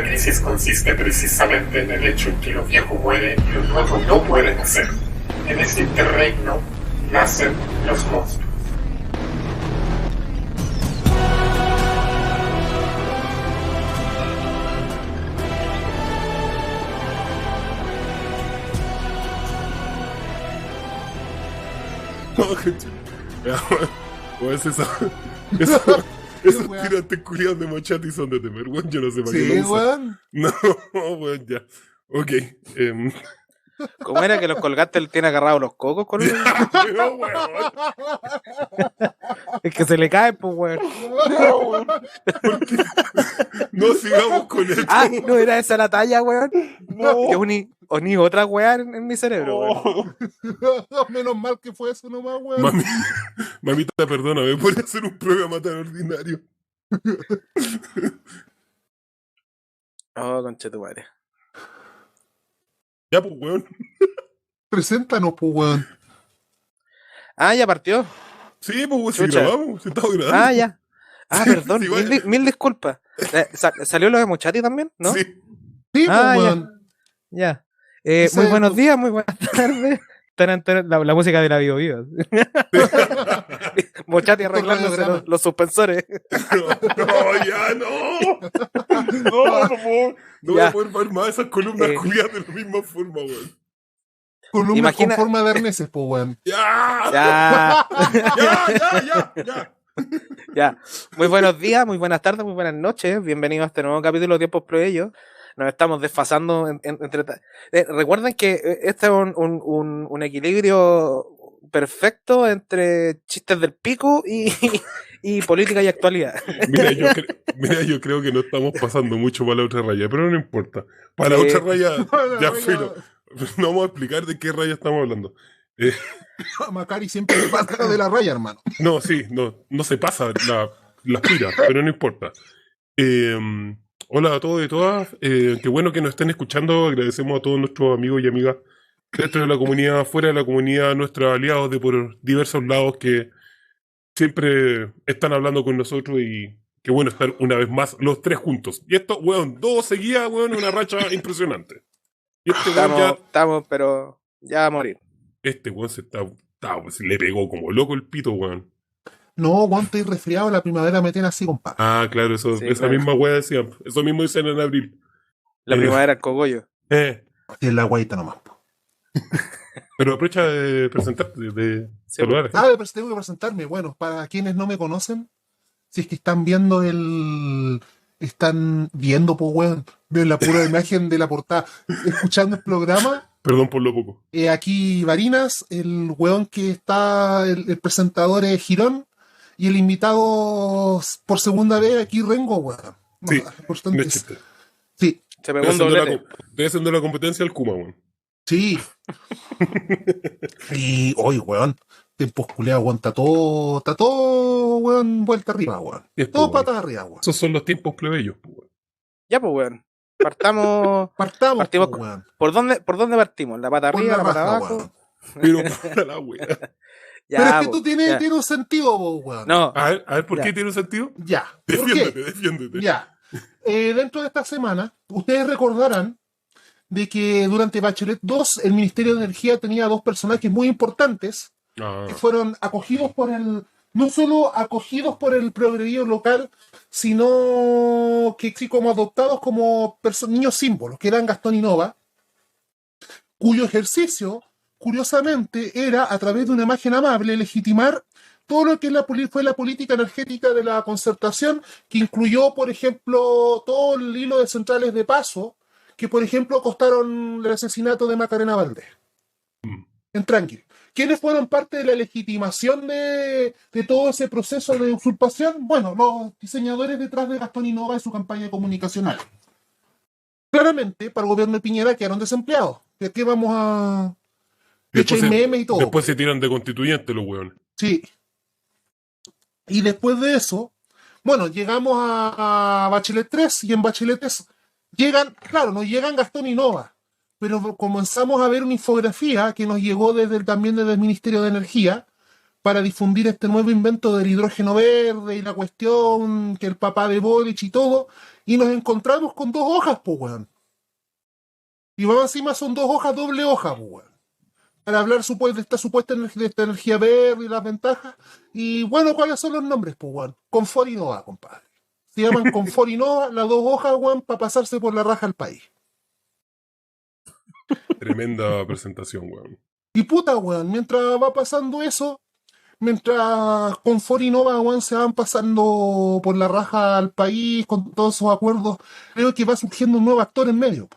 La crisis consiste precisamente en el hecho en que lo viejo muere y lo nuevo no puede nacer. En este interregno nacen los monstruos. No, gente. Pues esos tirantes culiados de Mochati son de temer, weón. Yo no sé para qué Sí, lo usan. weón. No, weón, ya. Ok. ¿Cómo era que los colgantes tiene agarrados los cocos con él? Pero, weón. Es que se le cae, pues, weón. No, weón. ¿Por qué? No sigamos con esto. Ah, no era esa la talla, weón. No. Yo uní otra weá en mi cerebro, weón. Menos mal que fue eso nomás, weón. Mamita, perdóname por hacer un programa tan ordinario. Oh, conchetumare. Ya, pues, weón. Preséntanos, pues, weón. Ah, ya partió. Sí, pues, weón, si Chucha. grabamos, si estamos grabando. Ah, ya. Ah, perdón, Sí, vaya. mil disculpas. ¿Salió lo de Mochati también? ¿No? Sí. Sí, pues, Ah, ya. weón. Ya. Ese- Muy buenos días, muy buenas tardes. Taran, taran, la música de la Bio Bio. Mochati arreglándose radiograma. los suspensores. No, ya, no. No puedo. No voy Ya. a poder ver más esas columnas Eh. culiadas de la misma forma, weón. Columna Imagina- con forma de arneses, pues, weón. Ya. Ya. Ya. Ya, muy buenos días, muy buenas tardes, muy buenas noches. Bienvenidos a este nuevo capítulo de Tiempos Proellos. Nos estamos desfasando entre... recuerden que este es un equilibrio perfecto entre chistes del pico y política y actualidad. Mira, yo creo que no estamos pasando mucho para la otra raya, pero no importa. Para la Sí. otra raya, Para ya la filo. No vamos a explicar de qué raya estamos hablando. A Macari siempre le pasa de la raya, hermano. No, sí, no se pasa las tiras, pero no importa. Hola a todos y todas. Qué bueno que nos estén escuchando. Agradecemos a todos nuestros amigos y amigas dentro de la comunidad, fuera de la comunidad, nuestros aliados de por diversos lados que siempre están hablando con nosotros y qué bueno estar una vez más los tres juntos. Y esto, weón, dos seguidas, weón, una racha impresionante. Y este weón ya, Estamos, pero ya a morir. este weón se se le pegó como loco el pito, weón. No, weón, estoy resfriado. La primavera me tiene así, compadre. Ah, claro, Sí, esa claro. misma weá decían. Eso mismo dicen en abril. La primavera, el cogollo. Es la guaita nomás, po. Pero aprovecha de presentarte, de Sí, saludar. Ah, pero tengo que presentarme. Bueno, para quienes no me conocen, si es que están viendo están viendo, pues, weón, ven la pura imagen de la portada, escuchando el programa. Perdón por lo poco. Aquí Varinas, el weón que está, el presentador es Girón, y el invitado por segunda vez aquí Rengo, weón. Sí, Importante. no es chiste. Sí, se pegó un doblete. Estoy haciendo la competencia al Kuma, weón. sí. Y hoy, weón, tiempos culeados, weón, está todo, weón, vuelta arriba, weón. Sí, Todo pues, patas arriba, weón. Esos son los tiempos plebeyos, pues, weón. Ya, pues, weón. Partimos. Partimos, po, weón. ¿Por dónde partimos? ¿La pata Por arriba, la la pata raja, abajo? weón. Pero para la weá. Ya, Pero es que po, tú ya. tiene un sentido, weón. No, A ver, ¿por Ya. qué tiene un sentido? Ya. ¿Por Defiéndete, qué? defiéndete. Ya. Dentro de esta semana, ustedes recordarán de que durante Bachelet 2 el Ministerio de Energía tenía dos personajes muy importantes Ah, que fueron acogidos no solo acogidos por el progrerío local, sino que sí como adoptados como niños símbolos, que eran Gastón y Nova, cuyo ejercicio, curiosamente, era a través de una imagen amable legitimar todo lo que fue la política energética de la concertación, que incluyó, por ejemplo, todo el hilo de centrales de paso, que, por ejemplo, costaron el asesinato de Macarena Valdés. En Tranquil. ¿Quiénes fueron parte de la legitimación de todo ese proceso de usurpación? Bueno, los diseñadores detrás de Gastón y Nova y su campaña comunicacional. Claramente, para el gobierno de Piñera quedaron desempleados. ¿De qué vamos a...? De hecho, hay memes y todo. Después se tiran de constituyente los weones. Sí. Y después de eso, bueno, llegamos a Bachelet 3 y en Bachelet 3 nos llegan Gastón y Nova, pero comenzamos a ver una infografía que nos llegó también desde el Ministerio de Energía, para difundir este nuevo invento del hidrógeno verde y la cuestión, que el papá de Boric y todo, y nos encontramos con 2 hojas, pues, weón. Y más encima son 2 hojas, doble hoja, pues, weón. Para hablar de esta supuesta de esta energía verde y las ventajas. Y bueno, ¿cuáles son los nombres, pues, weón? Confort y Nova, compadre. Se llaman Confort y Nova, las 2 hojas, weón, para pasarse por la raja al país. Tremenda presentación, weón. Y puta, weón, mientras va pasando eso, mientras Confort y Nova, weón, se van pasando por la raja al país con todos esos acuerdos, creo que va surgiendo un nuevo actor en medio.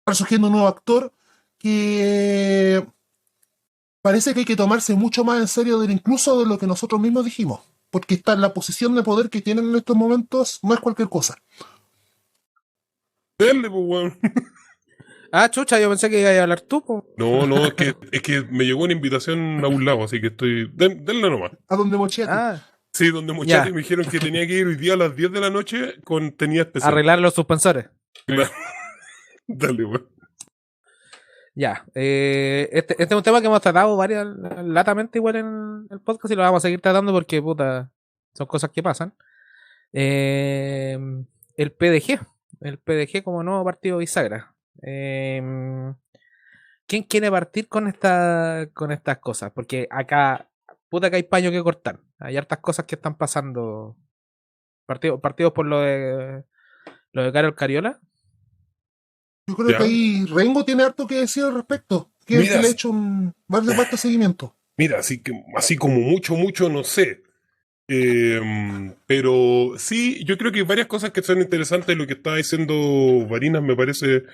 Va surgiendo un nuevo actor que parece que hay que tomarse mucho más en serio incluso de lo que nosotros mismos dijimos, porque está en la posición de poder que tienen en estos momentos, no es cualquier cosa. Dale, pues, weón. Ah, chucha, yo pensé que ibas a hablar tú, po. No, es que me llegó una invitación a un lado, así que estoy... Denle nomás. A donde Mochetti. Ah, Sí, donde muchachos Ya. me dijeron que tenía que ir hoy día a las 10 de la noche con tenía especial. arreglar los suspensores. Claro. Dale, weón. Ya, este es un tema que hemos tratado latamente igual en el podcast y lo vamos a seguir tratando porque, puta, son cosas que pasan. El PDG como nuevo partido bisagra. ¿Quién quiere partir con estas cosas? Porque acá, puta que hay paño que cortar. Hay hartas cosas que están pasando. Partidos por lo de Karol Cariola. Yo creo Ya. que ahí Rengo tiene harto que decir al respecto, que es el Mira, que le ha hecho un vasto seguimiento. Mira, así como mucho, no sé. Pero sí, yo creo que hay varias cosas que son interesantes. Lo que está diciendo Varinas me parece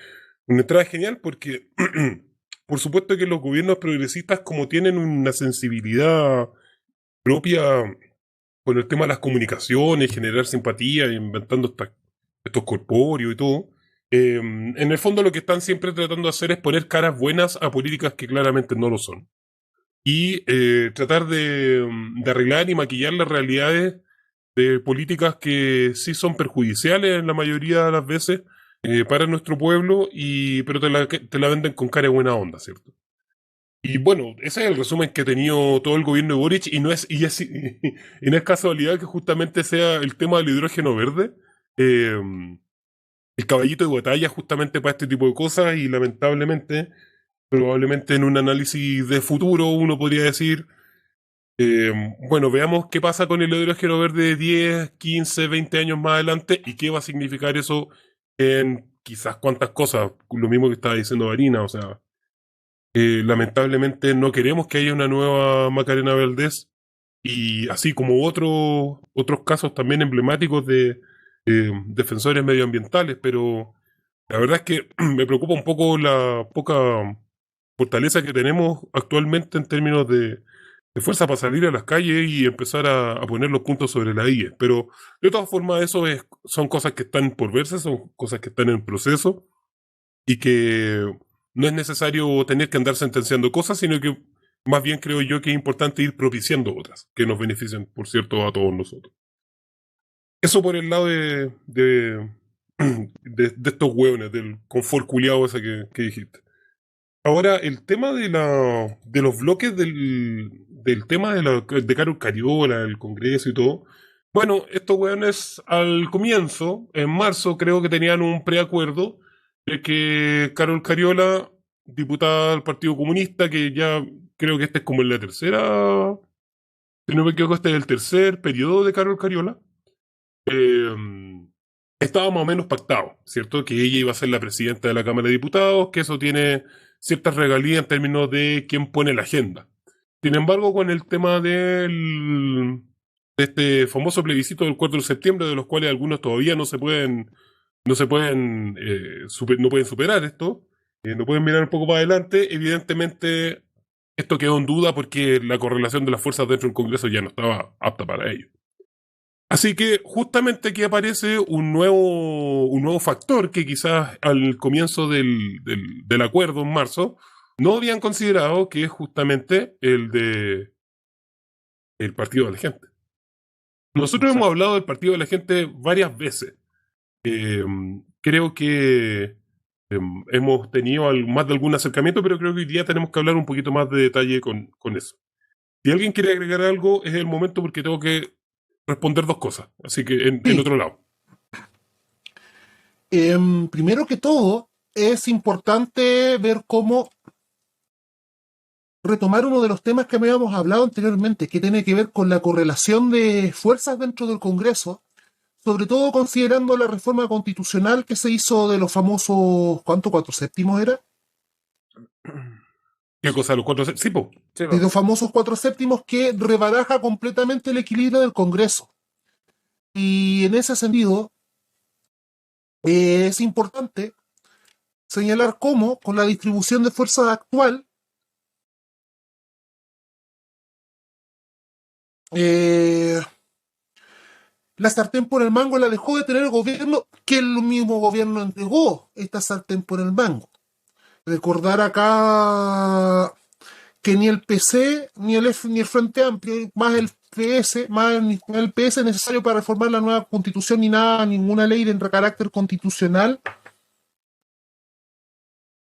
una entrada genial porque, por supuesto que los gobiernos progresistas, como tienen una sensibilidad propia con el tema de las comunicaciones, generar simpatía, inventando estos corpóreos y todo, en el fondo lo que están siempre tratando de hacer es poner caras buenas a políticas que claramente no lo son. Y tratar de arreglar y maquillar las realidades de políticas que sí son perjudiciales en la mayoría de las veces para nuestro pueblo, pero te la venden con cara de buena onda, ¿cierto? Y bueno, ese es el resumen que ha tenido todo el gobierno de Boric, y no es casualidad que justamente sea el tema del hidrógeno verde eh, el caballito de batalla justamente para este tipo de cosas, y lamentablemente, probablemente en un análisis de futuro uno podría decir, bueno, veamos qué pasa con el hidrógeno verde 10, 15, 20 años más adelante y qué va a significar eso en quizás cuántas cosas, lo mismo que estaba diciendo Varina, o sea, lamentablemente no queremos que haya una nueva Macarena Valdés, y así como otros casos también emblemáticos de defensores medioambientales, pero la verdad es que me preocupa un poco la poca fortaleza que tenemos actualmente en términos de fuerza para salir a las calles y empezar a poner los puntos sobre la IE. Pero de todas formas son cosas que están por verse, son cosas que están en proceso y que no es necesario tener que andar sentenciando cosas, sino que más bien creo yo que es importante ir propiciando otras que nos beneficien, por cierto, a todos nosotros. Eso por el lado de estos hueones, del confort culiado ese que dijiste. Ahora, el tema de los bloques del tema de Karol Cariola, el Congreso y todo. Bueno, estos hueones al comienzo, en marzo, creo que tenían un preacuerdo de que Karol Cariola, diputada del Partido Comunista, que ya creo que este es como en la tercera, si no me equivoco, este es el tercer periodo de Karol Cariola, estaba más o menos pactado, ¿cierto? Que ella iba a ser la presidenta de la Cámara de Diputados, que eso tiene ciertas regalías en términos de quién pone la agenda. Sin embargo, con el tema de este famoso plebiscito del 4 de septiembre, de los cuales algunos todavía no pueden superar esto, no pueden mirar un poco para adelante, evidentemente esto quedó en duda porque la correlación de las fuerzas dentro del Congreso ya no estaba apta para ello. Así que justamente aquí aparece un nuevo factor que quizás al comienzo del acuerdo en marzo no habían considerado, que es justamente el Partido de la Gente. Nosotros hemos hablado del Partido de la Gente varias veces. Creo que hemos tenido más de algún acercamiento, pero creo que hoy día tenemos que hablar un poquito más de detalle con eso. Si alguien quiere agregar algo, es el momento porque tengo que responder dos cosas. Así que en Sí. otro lado. Primero que todo, es importante ver cómo retomar uno de los temas que habíamos hablado anteriormente, que tiene que ver con la correlación de fuerzas dentro del Congreso, sobre todo considerando la reforma constitucional que se hizo de los famosos, ¿cuánto? ¿4/7 era? ¿Qué cosa? ¿Los cuatro? Sí, po. Sí, De los famosos 4/7 que rebaraja completamente el equilibrio del Congreso. Y en ese sentido, es importante señalar cómo, con la distribución de fuerzas actual, eh, la sartén por el mango la dejó de tener el gobierno, que el mismo gobierno entregó esta sartén por el mango. Recordar acá que ni el PC, ni el Frente Amplio, más el PS, más el PS es necesario para reformar la nueva constitución, ni nada, ninguna ley de carácter constitucional,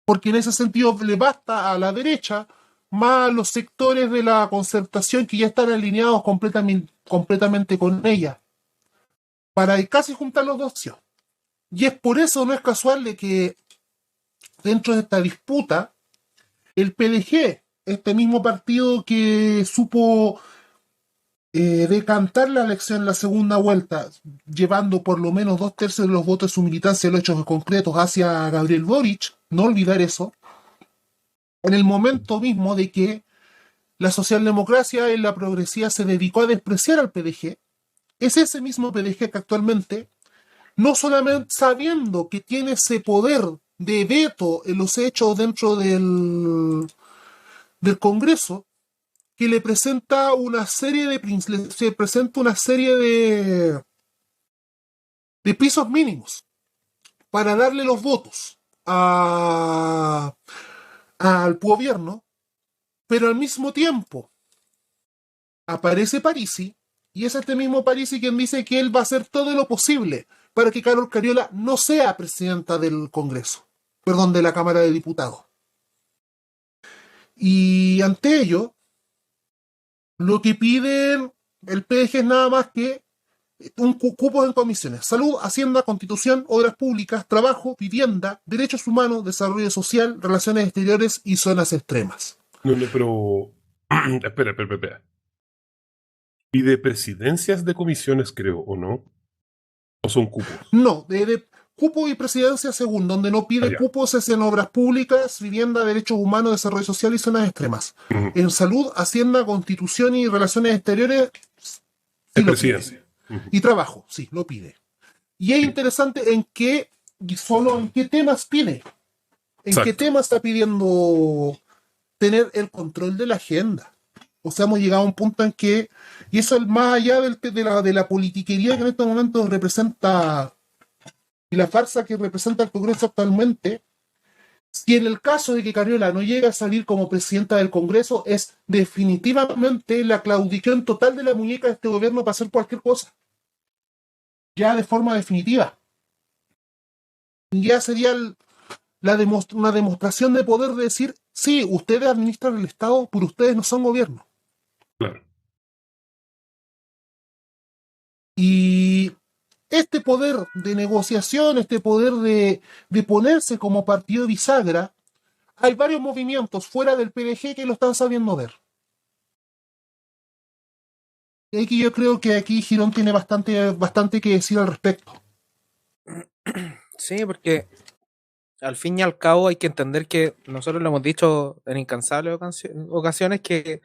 porque en ese sentido le basta a la derecha más a los sectores de la concertación que ya están alineados completamente con ella, para casi juntar los dos. Y es por eso, no es casual de que dentro de esta disputa, el PDG, este mismo partido que supo decantar la elección en la segunda vuelta, llevando por lo menos 2/3 de los votos de su militancia en los hechos concretos hacia Gabriel Boric, no olvidar eso, en el momento mismo de que la socialdemocracia y la progresía se dedicó a despreciar al PDG, es ese mismo PDG que actualmente, no solamente sabiendo que tiene ese poder de veto en los hechos dentro del Congreso, que le presenta una serie de pisos mínimos para darle los votos al gobierno, pero al mismo tiempo aparece Parisi, y es este mismo Parisi quien dice que él va a hacer todo lo posible para que Carol Cariola no sea presidenta del Congreso, perdón, de la Cámara de Diputados. Y ante ello, lo que piden el PDG es nada más que un cupo en comisiones: salud, hacienda, constitución, obras públicas, trabajo, vivienda, derechos humanos, desarrollo social, relaciones exteriores y zonas extremas. No, pero. Espera. ¿Y de presidencias de comisiones, creo, o no? ¿O son cupos? No, de cupo y presidencia según, donde no pide cupos es en obras públicas, vivienda, derechos humanos, desarrollo social y zonas extremas. Uh-huh. En salud, hacienda, constitución y relaciones exteriores, sí, presidencia. Uh-huh. Y trabajo, sí, lo pide. Y es interesante en qué temas pide. ¿Qué temas está pidiendo tener el control de la agenda? O sea, hemos llegado a un punto en que, y eso es más allá de la politiquería que en estos momentos representa, y la farsa que representa el Congreso actualmente, si en el caso de que Cariola no llegue a salir como presidenta del Congreso, es definitivamente la claudicación total de la muñeca de este gobierno para hacer cualquier cosa. Ya de forma definitiva. Ya sería una demostración de poder de decir, sí, ustedes administran el Estado, pero ustedes no son gobierno. Claro. Y este poder de negociación, este poder de ponerse como partido bisagra, hay varios movimientos fuera del PDG que lo están sabiendo ver. Y aquí yo creo que aquí Girón tiene bastante que decir al respecto. Sí, porque al fin y al cabo hay que entender que nosotros lo hemos dicho en incansables ocasiones que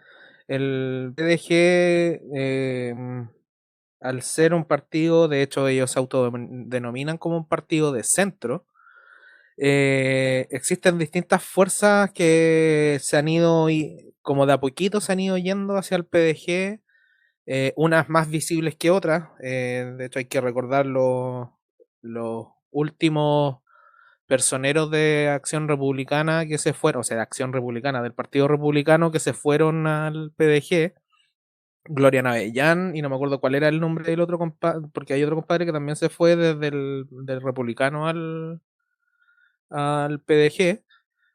el PDG, al ser un partido, de hecho ellos se autodenominan como un partido de centro, existen distintas fuerzas que se han ido, como de a poquito se han ido yendo hacia el PDG, unas más visibles que otras. De hecho hay que recordar los últimos personeros de Acción Republicana que se fueron, o sea, de Acción Republicana, del Partido Republicano, que se fueron al PDG, Gloria Navellán, y no me acuerdo cuál era el nombre del otro compadre, porque hay otro compadre que también se fue desde del Republicano al PDG,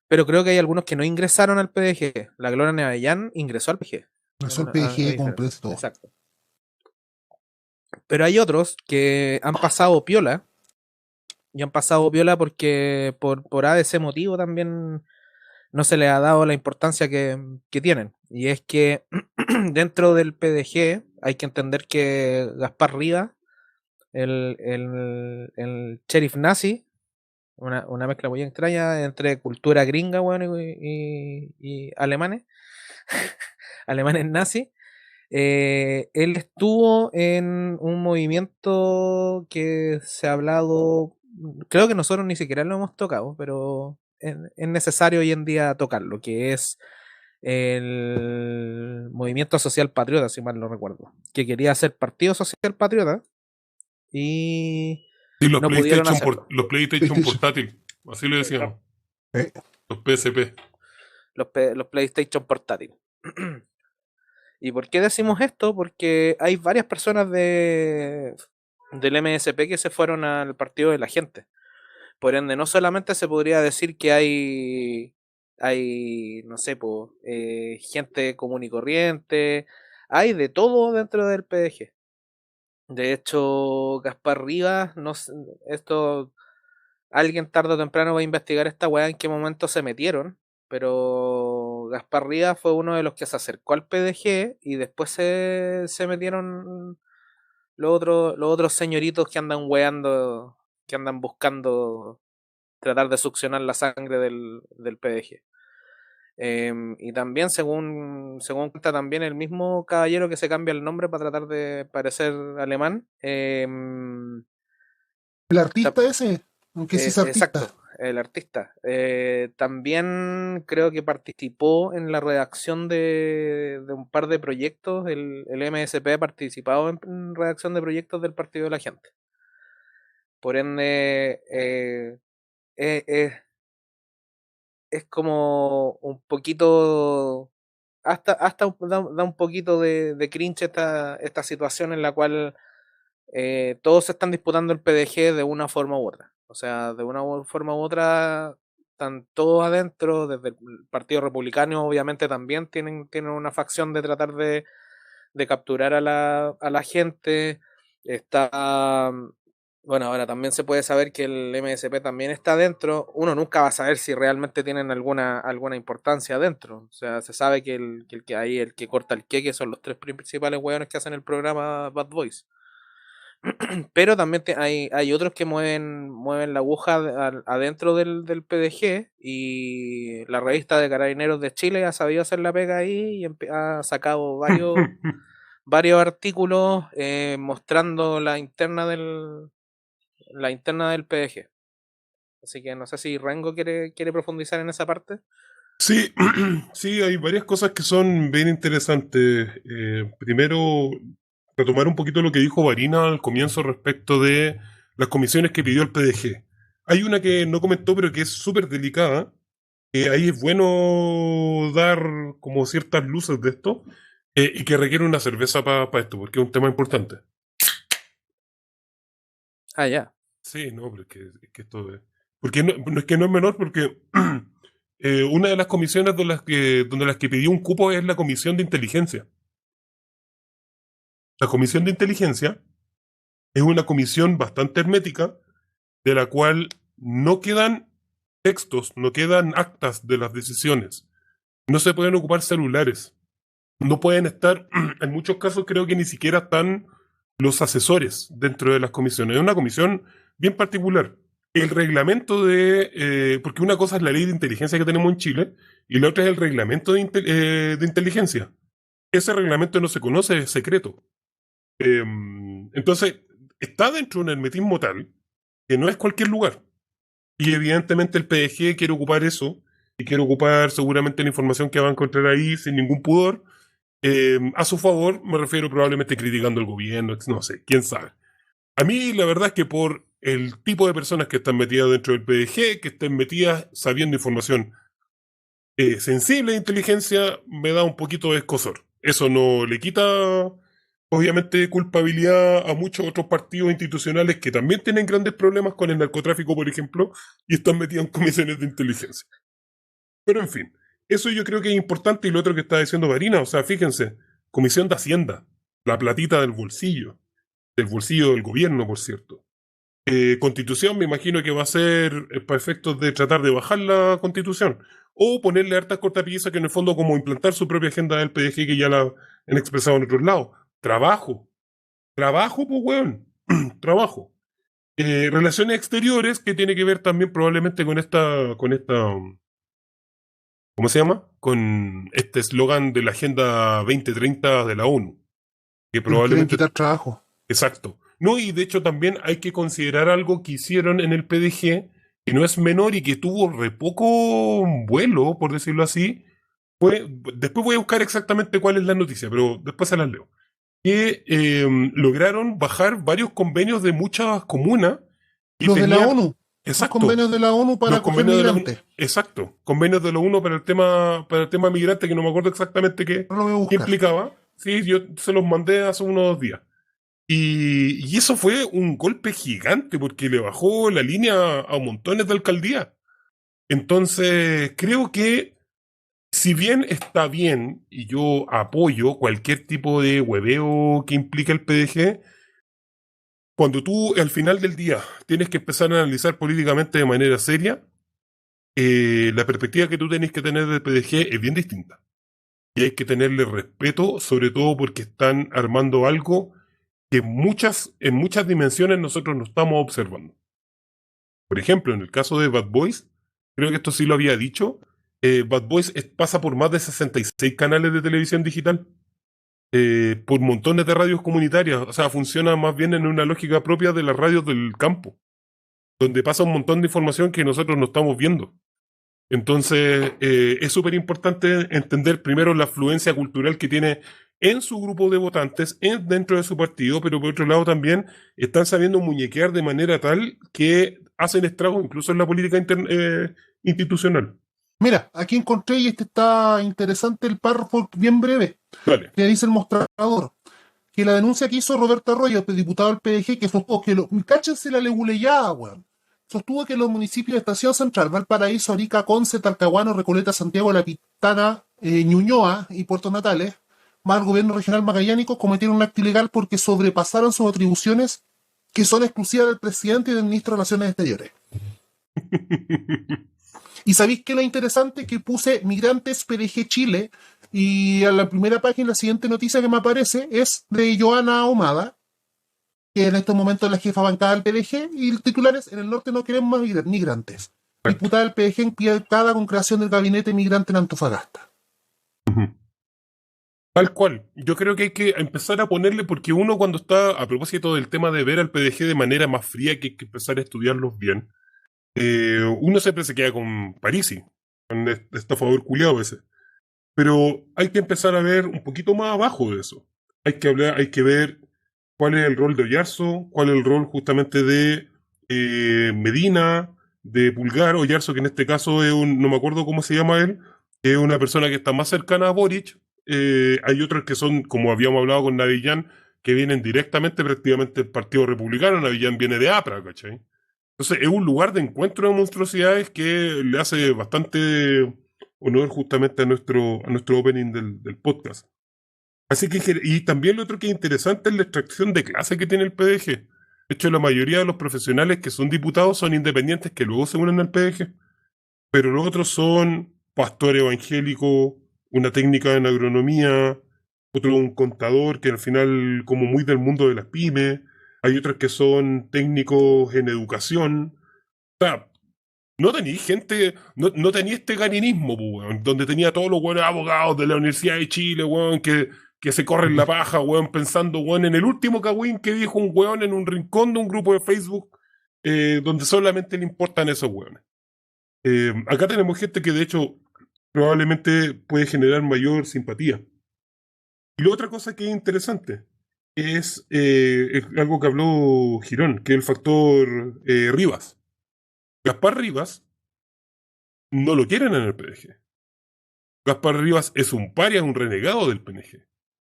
pero creo que hay algunos que no ingresaron al PDG. La Gloria Navellán ingresó al PDG. Eso el Hay PDG diferencia. completo todo. Exacto. Pero hay otros que han pasado piola. Y han pasado piola porque por A de ese motivo también no se les ha dado la importancia que tienen. Y es que dentro del PDG hay que entender que Gaspar Rivas, el sheriff nazi, una mezcla muy extraña entre cultura gringa, bueno, y alemanes, alemanes nazis. Él estuvo en un movimiento que se ha hablado, creo que nosotros ni siquiera lo hemos tocado, pero es necesario hoy en día tocarlo, que es el Movimiento Social Patriota, si mal no recuerdo, que quería hacer Partido Social Patriota y Sí, no pudieron hacerlo. Los PlayStation PlayStation. portátil, así le decíamos. Eh, Los PSP. Los PlayStation portátiles. ¿Y por qué decimos esto? Porque hay varias personas del MSP que se fueron al partido de la gente. Por ende, no solamente se podría decir que hay no sé, gente común y corriente, hay de todo dentro del PDG. De hecho, Gaspar Rivas, no sé, esto, alguien tarde o temprano va a investigar esta weá en qué momento se metieron, pero Gaspar Rivas fue uno de los que se acercó al PDG y después se metieron los otros señoritos que andan weando, que andan buscando tratar de succionar la sangre del PDG. Y también, según cuenta también el mismo caballero que se cambia el nombre para tratar de parecer alemán, el artista ese, aunque sí es artista. exacto, el artista. También creo que participó en la redacción de un par de proyectos. El MSP ha participado en redacción de proyectos del Partido de la Gente. Por ende, es como un poquito, hasta da un poquito de cringe esta situación en la cual todos se están disputando el PDG de una forma u otra. O sea, de una forma u otra, están todos adentro, desde el Partido Republicano obviamente también tienen una facción de tratar de capturar a la gente. Está, bueno, ahora también se puede saber que el MSP también está dentro. Uno nunca va a saber si realmente tienen alguna importancia dentro. O sea, se sabe que el que corta el queque son los tres principales hueones que hacen el programa Bad Boys. Pero también hay otros que mueven la aguja adentro del PDG, y la revista de Carabineros de Chile ha sabido hacer la pega ahí y ha sacado varios artículos mostrando la interna del PDG. Así que no sé si Rengo quiere profundizar en esa parte. Sí, sí, hay varias cosas que son bien interesantes. Primero, retomar un poquito lo que dijo Varina al comienzo respecto de las comisiones que pidió el PDG. Hay una que no comentó, pero que es súper delicada. Ahí es bueno dar como ciertas luces de esto, y que requiere una cerveza para esto, porque es un tema importante. Ah, ya. Sí, no, pero es que esto es... Porque no es que no es menor, porque una de las comisiones donde las que pidió un cupo es la Comisión de Inteligencia. La Comisión de Inteligencia es una comisión bastante hermética, de la cual no quedan textos, no quedan actas de las decisiones. No se pueden ocupar celulares. No pueden estar, en muchos casos creo que ni siquiera están los asesores dentro de las comisiones. Es una comisión bien particular. El reglamento porque una cosa es la ley de inteligencia que tenemos en Chile y la otra es el reglamento de inteligencia. Ese reglamento no se conoce, es secreto. Entonces, está dentro de un hermetismo tal que no es cualquier lugar. Y evidentemente el PDG quiere ocupar eso y quiere ocupar seguramente la información que va a encontrar ahí sin ningún pudor. A su favor, me refiero probablemente criticando al gobierno, no sé, quién sabe. A mí la verdad es que por el tipo de personas que están metidas dentro del PDG, que estén metidas sabiendo información sensible de inteligencia, me da un poquito de escozor. Eso no le quita, obviamente, culpabilidad a muchos otros partidos institucionales que también tienen grandes problemas con el narcotráfico, por ejemplo, y están metidos en comisiones de inteligencia. Pero en fin, eso yo creo que es importante. Y lo otro que está diciendo Varina, o sea, fíjense, Comisión de Hacienda, la platita del bolsillo del gobierno, por cierto. Constitución, me imagino que va a ser para efectos de tratar de bajar la constitución, o ponerle hartas cortapisas que en el fondo como implantar su propia agenda del PDG que ya la han expresado en otros lados. Trabajo, pues weón, trabajo. Relaciones exteriores, que tiene que ver también probablemente con esta, ¿cómo se llama? Con este eslogan de la Agenda 2030 de la ONU. Que Nos quieren probablemente... quitar trabajo. Exacto. No, y de hecho también hay que considerar algo que hicieron en el PDG, que no es menor y que tuvo re poco vuelo, por decirlo así. Después voy a buscar exactamente cuál es la noticia, pero después se las leo. Que lograron bajar varios convenios de muchas comunas. Y Los de la tenían- ONU. Los Exacto. convenios de la ONU para Los acoger convenios de la migrantes. Exacto. Convenios de la ONU para el tema migrante, que no me acuerdo exactamente qué, No lo voy a qué buscar. implicaba. Sí, yo se los mandé hace unos días. Y eso fue un golpe gigante porque le bajó la línea a montones de alcaldías. Entonces, creo que si bien está bien y yo apoyo cualquier tipo de hueveo que implique el PDG, cuando tú al final del día tienes que empezar a analizar políticamente de manera seria, la perspectiva que tú tenés que tener del PDG es bien distinta. Y hay que tenerle respeto, sobre todo porque están armando algo que en muchas dimensiones nosotros no estamos observando. Por ejemplo, en el caso de Bad Boys, creo que esto sí lo había dicho, Bad Boys pasa por más de 66 canales de televisión digital, por montones de radios comunitarias, o sea, funciona más bien en una lógica propia de las radios del campo, donde pasa un montón de información que nosotros no estamos viendo. Entonces, es súper importante entender primero la afluencia cultural que tiene en su grupo de votantes, dentro de su partido, pero por otro lado también están sabiendo muñequear de manera tal que hacen estragos incluso en la política institucional. Mira, aquí encontré, y este está interesante, el párrafo bien breve, Dale. que dice el mostrador, que la denuncia que hizo Roberto Arroyo, diputado del PDG, que sostuvo que cáchense la leguleyada, weón. Sostuvo que los municipios de Estación Central, Valparaíso, Arica, Conce, Talcahuano, Recoleta, Santiago, La Pintana, Ñuñoa y Puerto Natales, más el gobierno regional magallánico, cometieron un acto ilegal porque sobrepasaron sus atribuciones que son exclusivas del presidente y del ministro de Relaciones Exteriores. ¿Y sabéis qué es lo interesante? Que puse Migrantes PDG Chile, y a la primera página, la siguiente noticia que me aparece es de Joana Ahumada, que en estos momentos es la jefa bancada del PDG, y el titular es: en el norte no queremos más migrantes. Diputada del PDG implicada con creación del gabinete migrante en Antofagasta. Tal cual. Yo creo que hay que empezar a ponerle, porque uno cuando está, a propósito del tema de ver al PDG de manera más fría, que hay que empezar a estudiarlos bien, uno siempre se queda con Parisi, con este favor culiado a veces. Pero hay que empezar a ver un poquito más abajo de eso. Hay que ver cuál es el rol de Oyarzo, cuál es el rol justamente de Medina, de Pulgar. Oyarzo, que en este caso es no me acuerdo cómo se llama él, es una persona que está más cercana a Boric. Hay otros que son, como habíamos hablado con Navillán, que vienen directamente prácticamente del Partido Republicano. Navillán viene de APRA, ¿cachai? Entonces es un lugar de encuentro de monstruosidades que le hace bastante honor justamente a nuestro opening del podcast. Así que, y también lo otro que es interesante es la extracción de clase que tiene el PDG. De hecho, la mayoría de los profesionales que son diputados son independientes que luego se unen al PDG. Pero los otros son pastor evangélico, una técnica en agronomía, otro un contador que al final como muy del mundo de las pymes. Hay otros que son técnicos en educación. O sea, no tenía gente, no tenía este ganinismo, weón, donde tenía todos los buenos abogados de la Universidad de Chile, weón, que se corren la paja, weón, pensando, weón, en el último cagüín que dijo un weón en un rincón de un grupo de Facebook, donde solamente le importan esos weones. Acá tenemos gente que de hecho probablemente puede generar mayor simpatía. Y la otra cosa que es interesante es algo que habló Girón, que es el factor Rivas. Gaspar Rivas no lo quieren en el PDG. Gaspar Rivas es un paria, un renegado del PNG.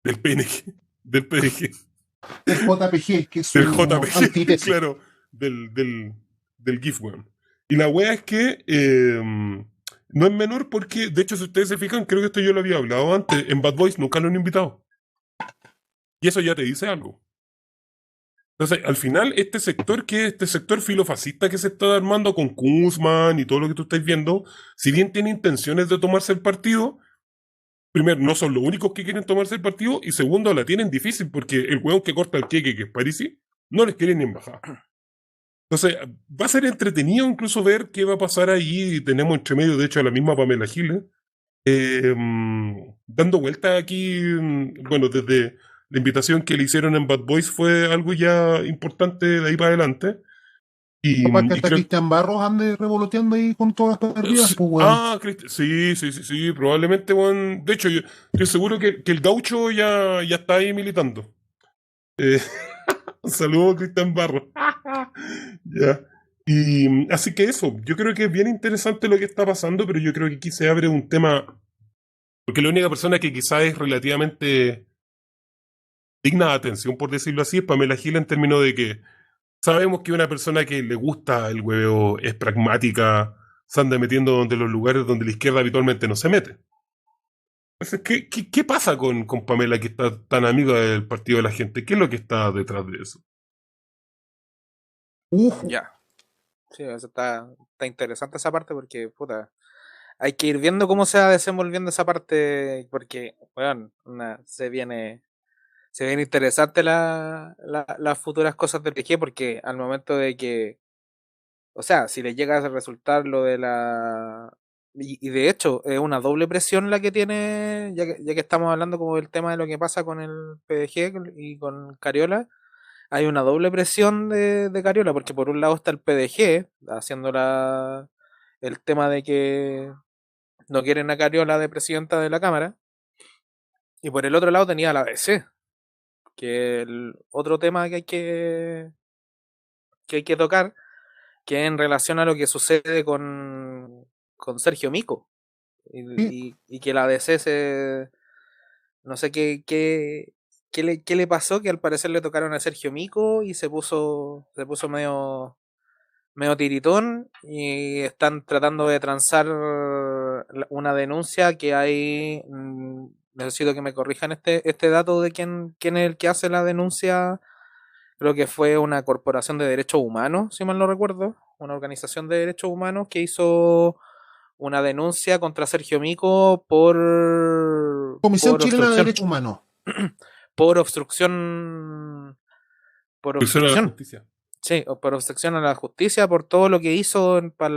Del PNG. Del PDG. Del JPG, que es Del su JPG. antítesis. Claro. Del GIF, weón. Y la wea es que no es menor porque, de hecho, si ustedes se fijan, creo que esto yo lo había hablado antes, en Bad Boys nunca lo han invitado. Y eso ya te dice algo. Entonces, al final, este sector filofascista que se está armando con Kuzman y todo lo que tú estás viendo, si bien tiene intenciones de tomarse el partido, primero, no son los únicos que quieren tomarse el partido, y segundo, la tienen difícil porque el hueón que corta el queque, que es Parisi, no les quiere ni embajada. Entonces, va a ser entretenido incluso ver qué va a pasar ahí. Tenemos entre medio, de hecho, a la misma Pamela Giles, dando vueltas aquí, bueno, desde la invitación que le hicieron en Bad Boys fue algo ya importante de ahí para adelante. Capaz que Y hasta creo Cristian Barros ande revoloteando ahí con todas las perdidas, pues, weón. sí, probablemente, bueno, de hecho, yo estoy seguro que el gaucho ya está ahí militando. Eh, un saludo a Cristian Barro. Ya. Y así que eso, yo creo que es bien interesante lo que está pasando, pero yo creo que aquí se abre un tema, porque la única persona que quizás es relativamente digna de atención, por decirlo así, es Pamela Gil, en términos de que sabemos que una persona que le gusta el hueveo, es pragmática, se anda metiendo donde los lugares donde la izquierda habitualmente no se mete. Entonces, ¿qué pasa con Pamela, que está tan amiga del partido de la gente? ¿Qué es lo que está detrás de eso? Ya. Sí, eso está interesante esa parte porque, puta, hay que ir viendo cómo se va desenvolviendo esa parte porque, bueno, se viene interesante las futuras cosas del PG porque al momento de que, o sea, si le llega a resultar lo de y de hecho es una doble presión la que tiene, ya que estamos hablando como del tema de lo que pasa con el PDG y con Cariola, hay una doble presión de Cariola, porque por un lado está el PDG haciendo el tema de que no quieren a Cariola de presidenta de la Cámara, y por el otro lado tenía la DC, que el otro tema que hay que tocar, que es en relación a lo que sucede con Sergio Mico, Sí. y que la DC no sé qué le pasó, que al parecer le tocaron a Sergio Mico y se puso medio tiritón y están tratando de transar una denuncia que hay. Necesito que me corrijan este dato de quién es el que hace la denuncia. Creo que fue una corporación de derechos humanos, si mal no recuerdo, una organización de derechos humanos que hizo una denuncia contra Sergio Mico Comisión por Chilena de obstrucción, Derechos Humanos. por obstrucción, por Presión a la obstrucción. justicia. Sí, o por obstrucción a la justicia por todo lo que hizo para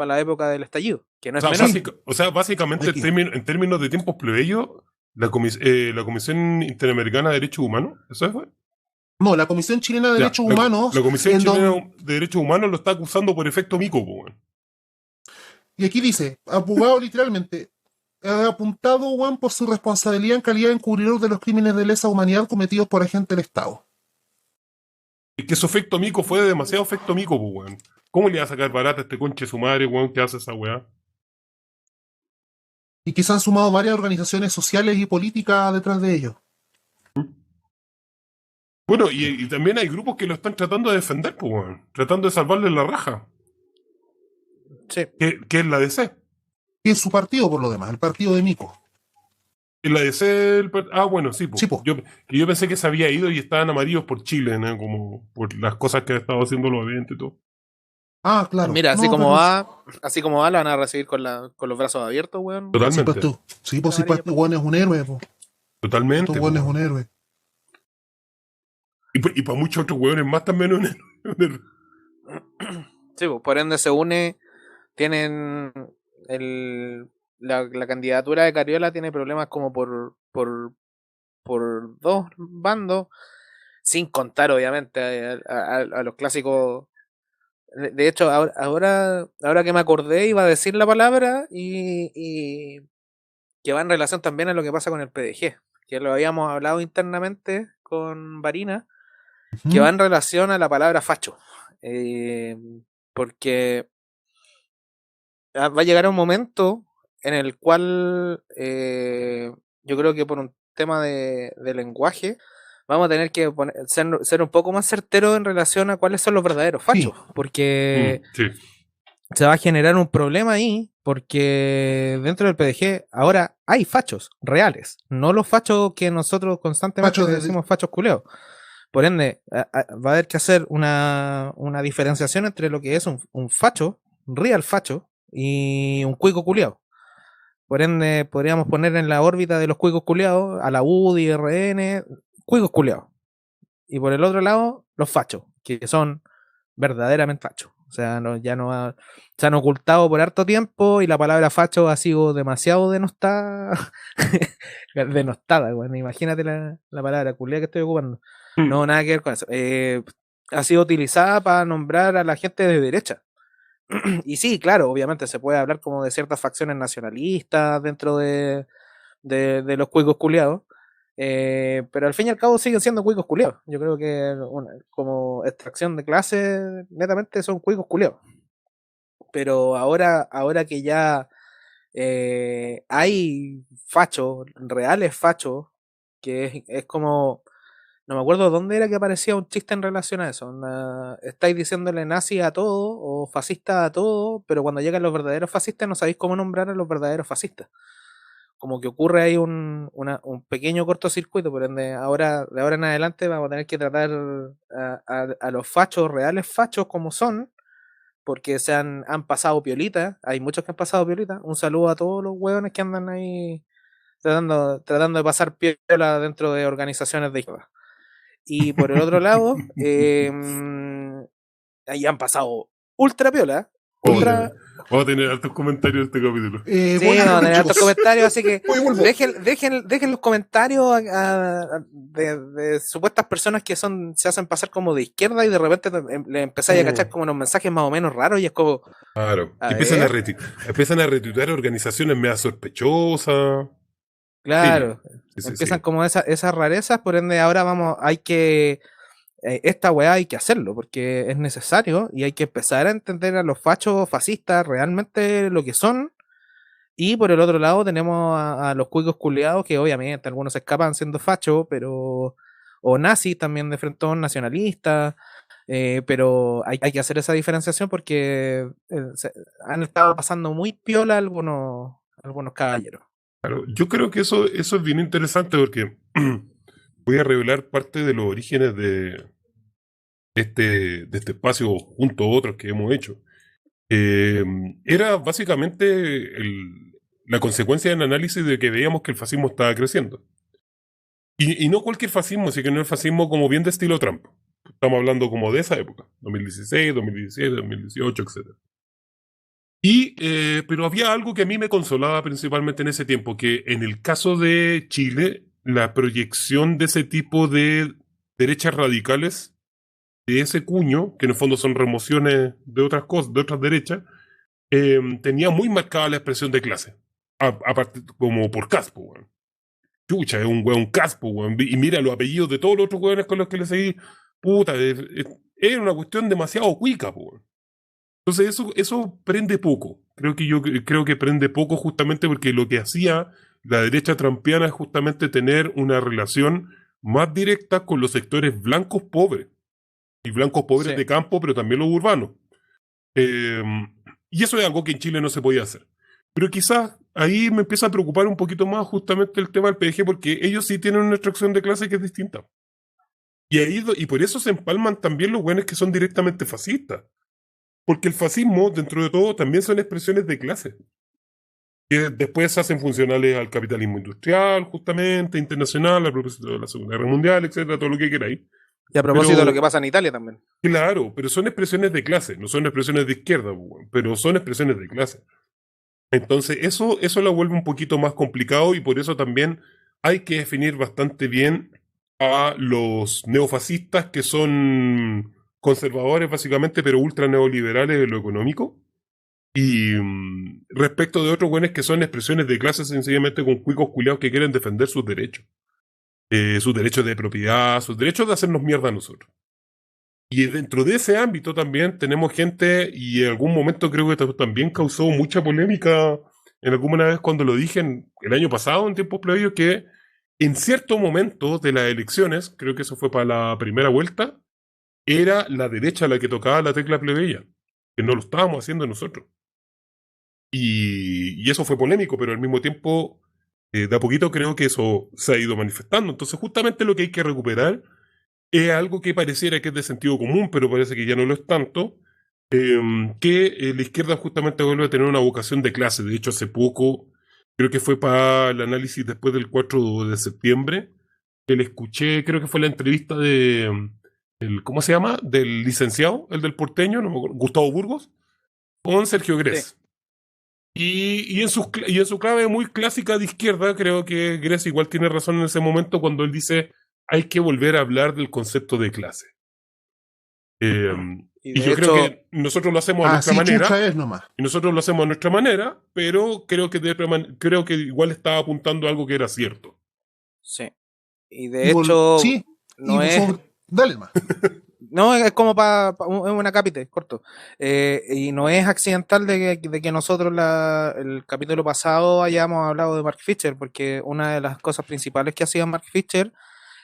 la época del estallido, que no es menor. Básicamente, Aquí. en términos de tiempos plebeyos, la Comisión Interamericana de Derechos Humanos, ¿eso fue? No, la Comisión Chilena de Ya, Derechos Humanos, la Comisión en Chilena donde, de Derechos Humanos lo está acusando por efecto Mico, po, weón. y aquí dice, abogado literalmente, ha apuntado Juan por su responsabilidad en calidad de encubridor de los crímenes de lesa humanidad cometidos por agentes del Estado. Es que su efecto Mico fue demasiado efecto Mico, po, weón. ¿Cómo le va a sacar barata a este conche su madre, weón, que hace esa weá? Y que se han sumado varias organizaciones sociales y políticas detrás de ellos. Bueno, y también hay grupos que lo están tratando de defender, pues, weón. Tratando de salvarle la raja. Sí. Que es la DC. Y en su partido, por lo demás, el partido de Mico. En la DC, bueno, sí, pues. Sí, po. Yo pensé que se había ido y estaban amarillos por Chile, ¿no? Como por las cosas que ha estado haciendo los eventos y todo. Ah, claro. Mira, así No, como pero va, la van a recibir con los brazos abiertos, weón. sí, pues Totalmente. tú. Sí, pues sí, pues este weón es un héroe, po. Totalmente. Este weón es po. un héroe. Y para muchos otros hueones más también un héroe. Sí, pues, por ende se une, tienen la candidatura de Cariola tiene problemas como por dos bandos, sin contar obviamente a los clásicos. De hecho, ahora que me acordé iba a decir la palabra y que va en relación también a lo que pasa con el PDG, que lo habíamos hablado internamente con Varina, que va en relación a la palabra facho. Porque va a llegar un momento en el cual yo creo que por un tema de lenguaje vamos a tener que ser un poco más certeros en relación a cuáles son los verdaderos fachos, porque Sí. se va a generar un problema ahí, porque dentro del PDG ahora hay fachos reales, no los fachos que nosotros constantemente Fachos de- decimos fachos culeos. Por ende, va a haber que hacer una diferenciación entre lo que es un facho, un real facho, y un cuico culeado. Por ende, podríamos poner en la órbita de los cuicos culeados a la UDI, RN, cuicos culeados. Y por el otro lado, los fachos, que son verdaderamente fachos. O sea, ya no se han ocultado por harto tiempo y la palabra facho ha sido demasiado denostada. Denostada, bueno, imagínate la palabra culea que estoy ocupando. No, nada que ver con eso. Ha sido utilizada para nombrar a la gente de derecha. Y sí, claro, obviamente se puede hablar como de ciertas facciones nacionalistas dentro de los cuicos culiados, pero al fin y al cabo siguen siendo cuicos culiados. Yo creo que como extracción de clase, netamente son cuicos culiados. Pero ahora que ya hay fachos, reales fachos, que es como... No me acuerdo dónde era que aparecía un chiste en relación a eso. Estáis diciéndole nazi a todo o fascista a todo, pero cuando llegan los verdaderos fascistas no sabéis cómo nombrar a los verdaderos fascistas. Como que ocurre ahí un pequeño cortocircuito, por ende de ahora en adelante vamos a tener que tratar a los fachos, reales fachos como son, porque han pasado piolita, hay muchos que han pasado piolita. Un saludo a todos los hueones que andan ahí tratando de pasar piola dentro de organizaciones de izquierda. Y por el otro lado, ahí han pasado ultra piola. Ultra... Vamos a tener altos comentarios de este capítulo. Sí, voy a vamos a ir, tener altos chicos. comentarios, así que Voy y vuelvo. dejen los comentarios de supuestas personas que se hacen pasar como de izquierda y de repente le empezáis a cachar como unos mensajes más o menos raros y es como... Claro. A Empiezan ver. empiezan a retuitear organizaciones medio sospechosas. Claro, Sí, empiezan sí. como esas rarezas, por ende ahora esta weá hay que hacerlo, porque es necesario y hay que empezar a entender a los fachos fascistas realmente lo que son. Y por el otro lado tenemos a los cuicos culiados, que obviamente algunos se escapan siendo fachos, pero o nazis también de frentón, nacionalistas, pero hay que hacer esa diferenciación porque han estado pasando muy piola algunos caballeros. Claro, yo creo que eso es bien interesante porque voy a revelar parte de los orígenes de este espacio junto a otros que hemos hecho. Era básicamente la consecuencia del análisis de que veíamos que el fascismo estaba creciendo. Y no cualquier fascismo, sino que no el fascismo como bien de estilo Trump. Estamos hablando como de esa época, 2016, 2017, 2018, etc. Pero había algo que a mí me consolaba principalmente en ese tiempo, que en el caso de Chile, la proyección de ese tipo de derechas radicales, de ese cuño, que en el fondo son remociones de otras cosas, de otras derechas, tenía muy marcada la expresión de clase. Aparte, como por caspo, weón. Chucha, es un weón caspo, weón. Y mira los apellidos de todos los otros weones con los que le seguí. Puta, es una cuestión demasiado cuica, weón. Entonces eso prende poco. Creo que prende poco justamente porque lo que hacía la derecha trampiana es justamente tener una relación más directa con los sectores blancos pobres. Y blancos pobres Sí. de campo, pero también los urbanos. Y eso es algo que en Chile no se podía hacer. Pero quizás ahí me empieza a preocupar un poquito más justamente el tema del PDG, porque ellos sí tienen una extracción de clase que es distinta. Y por eso se empalman también los buenos que son directamente fascistas. Porque el fascismo, dentro de todo, también son expresiones de clase. Que después se hacen funcionales al capitalismo industrial, justamente, internacional, a propósito de la Segunda Guerra Mundial, etcétera, todo lo que queráis. Y a propósito Pero- de lo que pasa en Italia también. Claro, pero son expresiones de clase, no son expresiones de izquierda, pero son expresiones de clase. Entonces, eso lo vuelve un poquito más complicado y por eso también hay que definir bastante bien a los neofascistas que son conservadores básicamente, pero ultra neoliberales en lo económico. Y respecto de otros buenos que son expresiones de clase sencillamente con cuicos culiados que quieren defender sus derechos de propiedad, sus derechos de hacernos mierda a nosotros. Y dentro de ese ámbito también tenemos gente, y en algún momento creo que esto también causó mucha polémica en alguna vez cuando lo dije el año pasado, en tiempos previos, que en cierto momento de las elecciones, creo que eso fue para la primera vuelta, era la derecha la que tocaba la tecla plebeya, que no lo estábamos haciendo nosotros. y eso fue polémico, pero al mismo tiempo, de a poquito creo que eso se ha ido manifestando. Entonces, justamente lo que hay que recuperar es algo que pareciera que es de sentido común, pero parece que ya no lo es tanto, la izquierda justamente vuelve a tener una vocación de clase. De hecho, hace poco, creo que fue para el análisis después del 4 de septiembre, que le escuché, creo que fue la entrevista ¿cómo se llama? Del licenciado, el del porteño, no me acuerdo, Gustavo Burgos, con Sergio Sí. Gress. Y en su clave muy clásica de izquierda, creo que Gress igual tiene razón en ese momento cuando él dice hay que volver a hablar del concepto de clase. Y Y de yo hecho, creo que nosotros lo hacemos a nuestra Así manera, chucha es nomás. y nosotros lo hacemos a nuestra manera, pero creo que, creo que igual estaba apuntando a algo que era cierto. sí. Y de hecho, Sí, no y es. dale más. No, es como para un acápite, corto. Y no es accidental de que nosotros el capítulo pasado hayamos hablado de Mark Fisher, porque una de las cosas principales que hacía Mark Fisher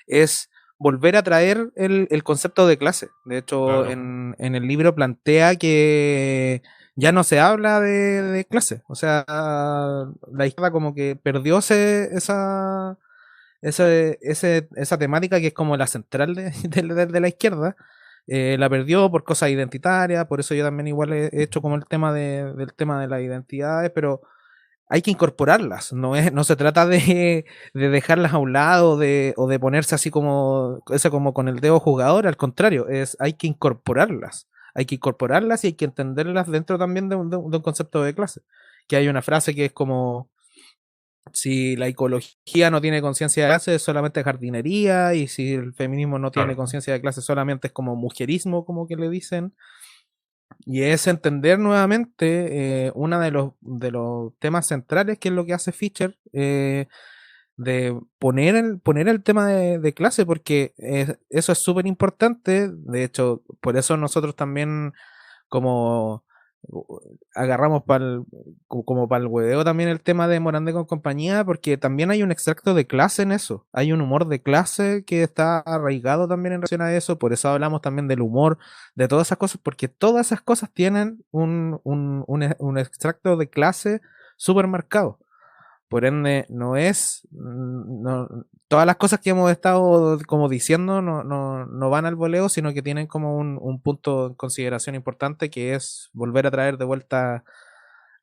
es volver a traer el concepto de clase. De hecho, Claro. en el libro plantea que ya no se habla de clase. O sea, la izquierda como que perdió esa temática que es como la central de la izquierda. La perdió por cosas identitarias, por eso yo también igual he hecho como el tema del tema de las identidades, pero hay que incorporarlas, no se trata de dejarlas a un lado o de ponerse así como con el dedo jugador, al contrario, hay que incorporarlas. Hay que incorporarlas y hay que entenderlas dentro también de un concepto de clase. Que hay una frase que es como: si la ecología no tiene conciencia de clase, es solamente jardinería, y si el feminismo no tiene Claro. conciencia de clase, solamente es como mujerismo, como que le dicen. Y es entender nuevamente uno de los temas centrales, que es lo que hace Fischer, de poner el tema de clase, porque eso es súper importante. De hecho, por eso nosotros también como agarramos como para el hueveo también el tema de Morandé con compañía, porque también hay un extracto de clase en eso, hay un humor de clase que está arraigado también en relación a eso, por eso hablamos también del humor, de todas esas cosas, porque todas esas cosas tienen un extracto de clase súper marcado. Por ende, todas las cosas que hemos estado como diciendo no van al voleo, sino que tienen como un punto en consideración importante, que es volver a traer de vuelta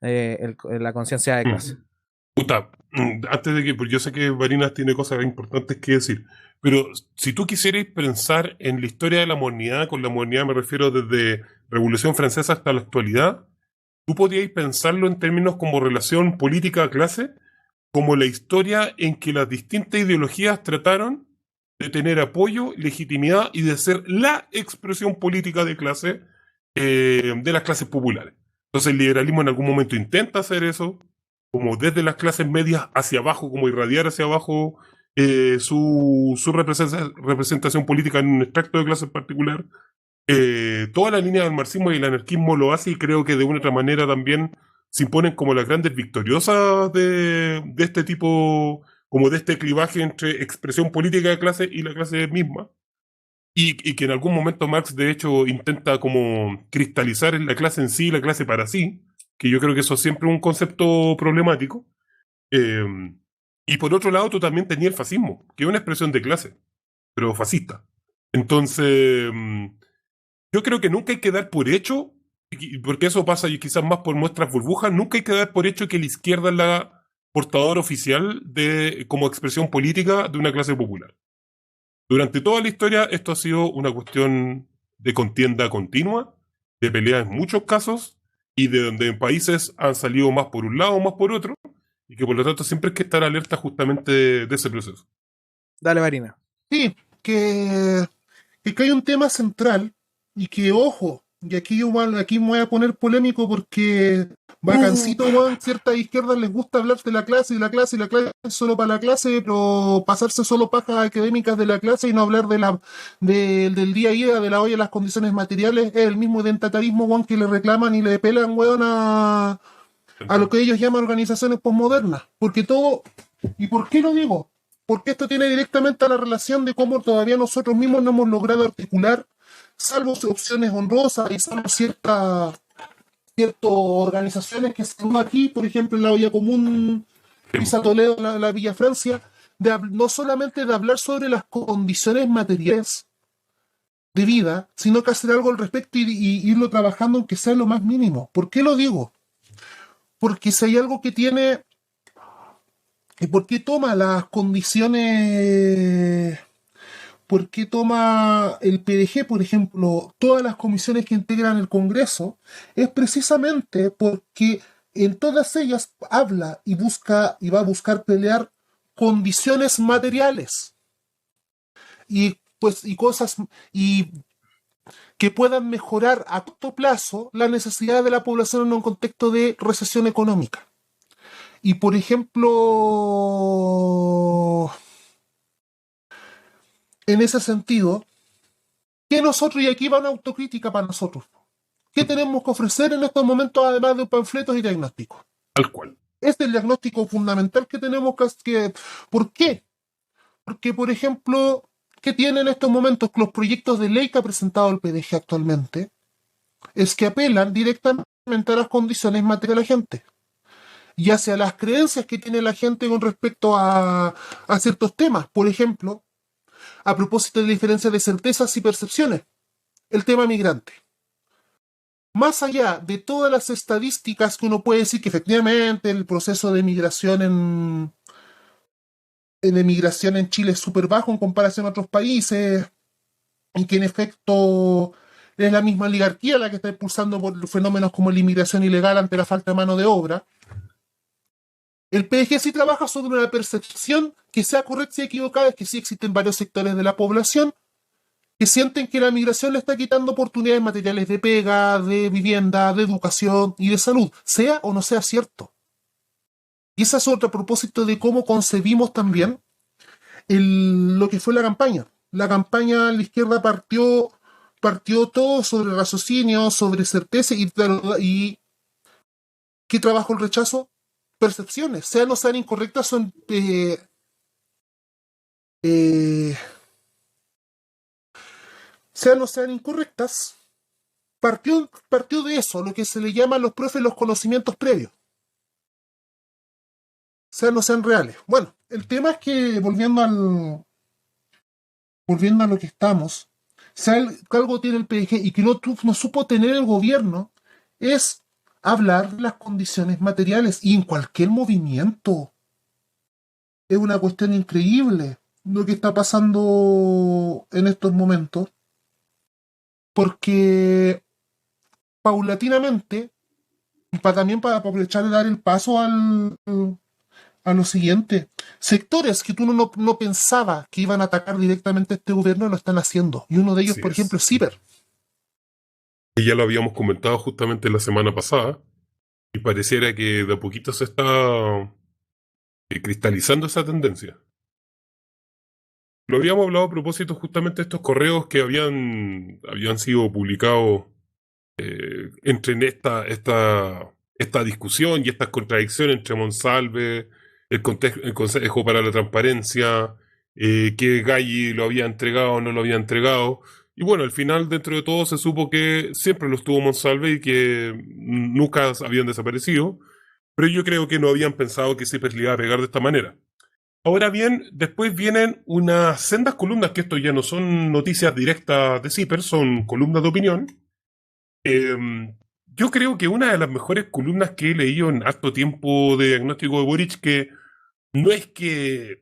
la conciencia de clase. Puta, antes de que, porque yo sé que Varinas tiene cosas importantes que decir, pero si tú quisieras pensar en la historia de la modernidad, con la modernidad me refiero desde Revolución Francesa hasta la actualidad, tú podrías pensarlo en términos como relación política-clase, como la historia en que las distintas ideologías trataron de tener apoyo, legitimidad y de ser la expresión política de clase de las clases populares. Entonces el liberalismo en algún momento intenta hacer eso, como desde las clases medias hacia abajo, como irradiar hacia abajo su representación política en un extracto de clase en particular. Toda la línea del marxismo y el anarquismo lo hace, y creo que de una otra manera también se imponen como las grandes victoriosas de este tipo, como de este clivaje entre expresión política de clase y la clase misma. Y que en algún momento Marx, de hecho, intenta como cristalizar en la clase en sí, la clase para sí, que yo creo que eso es siempre un concepto problemático. Eh, y por otro lado, tú también tenías el fascismo, que es una expresión de clase, pero fascista. Entonces, yo creo que nunca hay que dar por hecho, porque eso pasa y quizás más por nuestras burbujas, nunca hay que dar por hecho que la izquierda es la portadora oficial como expresión política de una clase popular. Durante toda la historia esto ha sido una cuestión de contienda continua, de pelea en muchos casos, y de donde países han salido más por un lado o más por otro, y que por lo tanto siempre hay que estar alerta justamente de ese proceso. Dale, Marina. Sí, que hay un tema central y que, ojo, y aquí me voy a poner polémico porque bacancito, weón, ciertas izquierdas les gusta hablar de la clase y la clase y la clase solo para la clase, pero pasarse solo pajas académicas de la clase y no hablar del día a día, de la olla, las condiciones materiales, es el mismo identitarismo, weón, que le reclaman y le pelan, weón, a lo que ellos llaman organizaciones posmodernas. Porque todo, ¿y por qué lo digo? Porque esto tiene directamente a la relación de cómo todavía nosotros mismos no hemos logrado articular, salvo opciones honrosas y salvo ciertas organizaciones que están aquí, por ejemplo, en la olla común, Pisa Toledo, la Villa Francia, no solamente de hablar sobre las condiciones materiales de vida, sino que hacer algo al respecto y irlo trabajando aunque sea lo más mínimo. ¿Por qué lo digo? Porque si hay algo que tiene, y por qué toma las condiciones, por qué toma el PDG, por ejemplo, todas las comisiones que integran el Congreso, es precisamente porque en todas ellas habla y busca y va a buscar pelear condiciones materiales y pues y cosas y que puedan mejorar a corto plazo la necesidad de la población en un contexto de recesión económica. Y por ejemplo, en ese sentido, ¿qué nosotros, y aquí va una autocrítica para nosotros, qué tenemos que ofrecer en estos momentos además de panfletos y diagnósticos? Tal cual. Este es el diagnóstico fundamental que tenemos que... ¿Por qué? Porque, por ejemplo, ¿qué tiene en estos momentos los proyectos de ley que ha presentado el PDG actualmente? Es que apelan directamente a las condiciones materiales de la gente y hacia las creencias que tiene la gente con respecto a ciertos temas. Por ejemplo, a propósito de la diferencia de certezas y percepciones, el tema migrante. Más allá de todas las estadísticas que uno puede decir que efectivamente el proceso de migración en emigración en Chile es súper bajo en comparación a otros países y que en efecto es la misma oligarquía la que está impulsando por fenómenos como la inmigración ilegal ante la falta de mano de obra. El PDG sí trabaja sobre una percepción que sea correcta y equivocada, es que sí existen varios sectores de la población que sienten que la migración le está quitando oportunidades materiales de pega, de vivienda, de educación y de salud, sea o no sea cierto. Y ese es otro propósito de cómo concebimos también lo que fue la campaña. La campaña, la izquierda partió todo sobre raciocinio, sobre certeza y ¿qué trabajo el rechazo? Percepciones, sean o no sean incorrectas, son sean o no sean incorrectas, partió de eso, lo que se le llama a los profes los conocimientos previos, sean o no sean reales. Bueno, el tema es que volviendo a lo que estamos, si algo tiene el PDG y que no supo tener el gobierno, es hablar de las condiciones materiales y en cualquier movimiento. Es una cuestión increíble lo que está pasando en estos momentos, porque paulatinamente, también para aprovechar de dar el paso a lo siguiente, sectores que tú no pensaba que iban a atacar directamente a este gobierno lo están haciendo. Y uno de ellos, Así por es. ejemplo, es Ciber. Y ya lo habíamos comentado justamente la semana pasada, y pareciera que de a poquito se está cristalizando esa tendencia. Lo habíamos hablado a propósito justamente de estos correos que habían sido publicados entre en esta discusión y estas contradicciones entre Monsalve, el Consejo para la Transparencia, que Galli lo había entregado o no lo había entregado. Y bueno, al final, dentro de todo, se supo que siempre lo estuvo Monsalve y que nunca habían desaparecido, pero yo creo que no habían pensado que se le iba a pegar de esta manera. Ahora bien, después vienen unas sendas columnas, que esto ya no son noticias directas de CIPER, son columnas de opinión. Yo creo que una de las mejores columnas que he leído en harto tiempo de diagnóstico de Boric, que no es que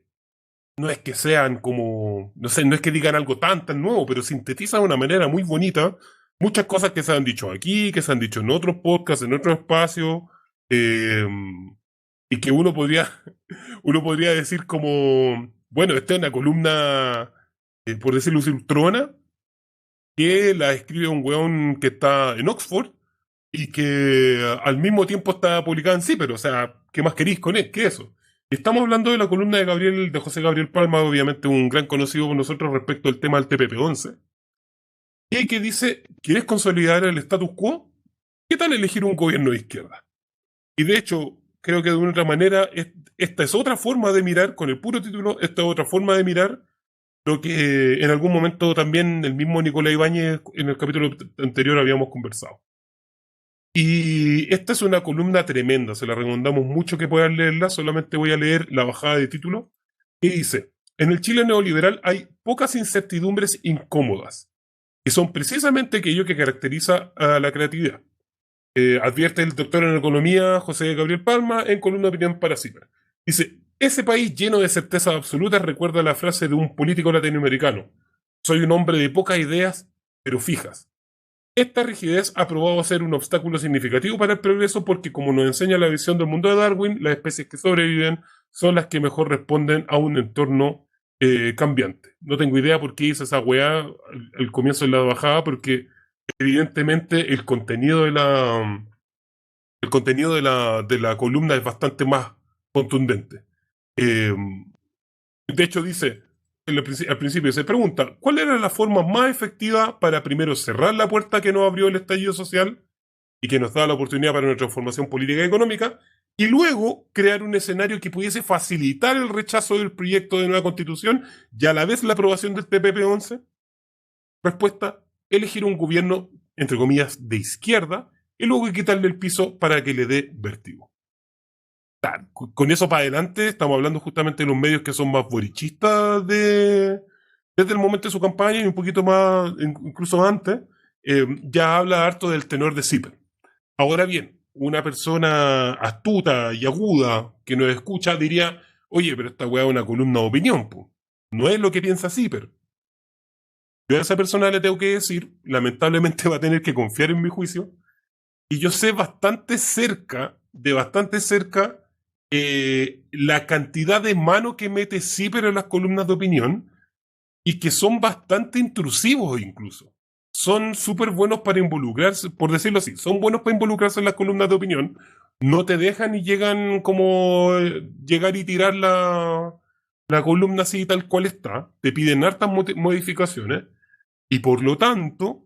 no es que sean como, no sé, no es que digan algo tan nuevo, pero sintetizan de una manera muy bonita muchas cosas que se han dicho aquí, que se han dicho en otros podcasts, en otros espacios, eh, y que uno podría decir como, bueno, esta es una columna, por decirlo así, ultrona, que la escribe un weón que está en Oxford y que al mismo tiempo está publicada en sí, pero o sea, ¿qué más queréis con él que eso? Estamos hablando de la columna de José Gabriel Palma, obviamente un gran conocido por nosotros respecto al tema del TPP-11, y que dice, ¿quieres consolidar el status quo? ¿Qué tal elegir un gobierno de izquierda? Y de hecho, creo que de una otra manera, esta es otra forma de mirar, con el puro título, esta es otra forma de mirar lo que en algún momento también el mismo Nicolás Ibáñez en el capítulo anterior habíamos conversado. Y esta es una columna tremenda, se la recomendamos mucho que puedan leerla, solamente voy a leer la bajada de título, y dice, en el Chile neoliberal hay pocas incertidumbres incómodas, que son precisamente aquello que caracteriza a la creatividad. Advierte el doctor en economía José Gabriel Palma en columna de opinión para CIPER. Dice, ese país lleno de certezas absolutas recuerda la frase de un político latinoamericano, soy un hombre de pocas ideas, pero fijas. Esta rigidez ha probado a ser un obstáculo significativo para el progreso porque, como nos enseña la visión del mundo de Darwin, las especies que sobreviven son las que mejor responden a un entorno cambiante. No tengo idea por qué hice esa weá al comienzo de la bajada, porque evidentemente el contenido de la columna es bastante más contundente. De hecho, dice, al principio se pregunta, ¿cuál era la forma más efectiva para primero cerrar la puerta que nos abrió el estallido social y que nos da la oportunidad para una transformación política y económica, y luego crear un escenario que pudiese facilitar el rechazo del proyecto de nueva constitución y a la vez la aprobación del TPP-11? Respuesta, elegir un gobierno, entre comillas, de izquierda, y luego quitarle el piso para que le dé vértigo. Con eso para adelante estamos hablando justamente de los medios que son más borichistas desde el momento de su campaña y un poquito más, incluso antes, ya habla harto del tenor de CIPER. Ahora bien, una persona astuta y aguda que nos escucha diría, oye, pero esta weá es una columna de opinión, po. No es lo que piensa CIPER. Yo a esa persona le tengo que decir, lamentablemente va a tener que confiar en mi juicio, y yo sé bastante cerca la cantidad de mano que mete CIPER en las columnas de opinión y que son bastante intrusivos incluso. Son súper buenos para involucrarse, por decirlo así, son buenos para involucrarse en las columnas de opinión, no te dejan y llegan como llegar y tirar la columna así tal cual está, te piden hartas modificaciones y por lo tanto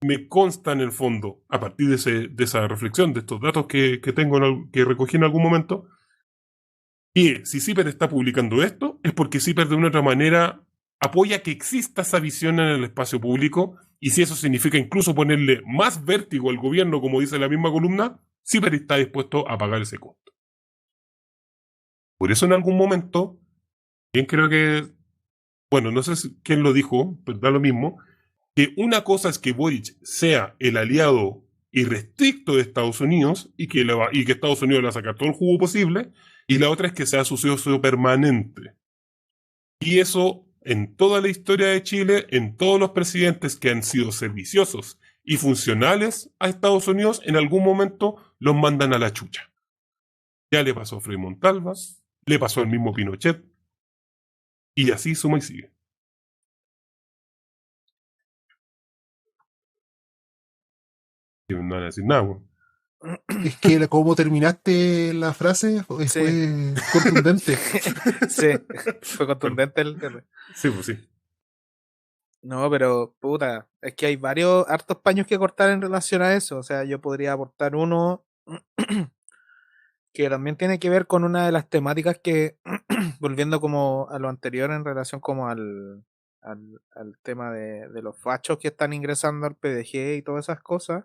me consta en el fondo, a partir de esa reflexión, de estos datos que tengo, que recogí en algún momento, y si CIPER está publicando esto, es porque CIPER de una u otra manera apoya que exista esa visión en el espacio público, y si eso significa incluso ponerle más vértigo al gobierno, como dice la misma columna, CIPER está dispuesto a pagar ese costo. Por eso en algún momento, bien creo que, bueno, no sé quién lo dijo, pero da lo mismo, que una cosa es que Boric sea el aliado irrestricto de Estados Unidos y que Estados Unidos le va a sacar todo el jugo posible, y la otra es que sea su socio permanente. Y eso, en toda la historia de Chile, en todos los presidentes que han sido serviciosos y funcionales a Estados Unidos, en algún momento los mandan a la chucha. Ya le pasó a Frei Montalva, le pasó al mismo Pinochet, y así suma y sigue. No van a decir nada, güey. Es que como terminaste la frase fue contundente. Sí, fue contundente el tema. Sí, pues sí. No, pero puta, es que hay varios hartos paños que cortar en relación a eso. O sea, yo podría aportar uno que también tiene que ver con una de las temáticas que, volviendo como a lo anterior en relación como al tema de los fachos que están ingresando al PDG y todas esas cosas,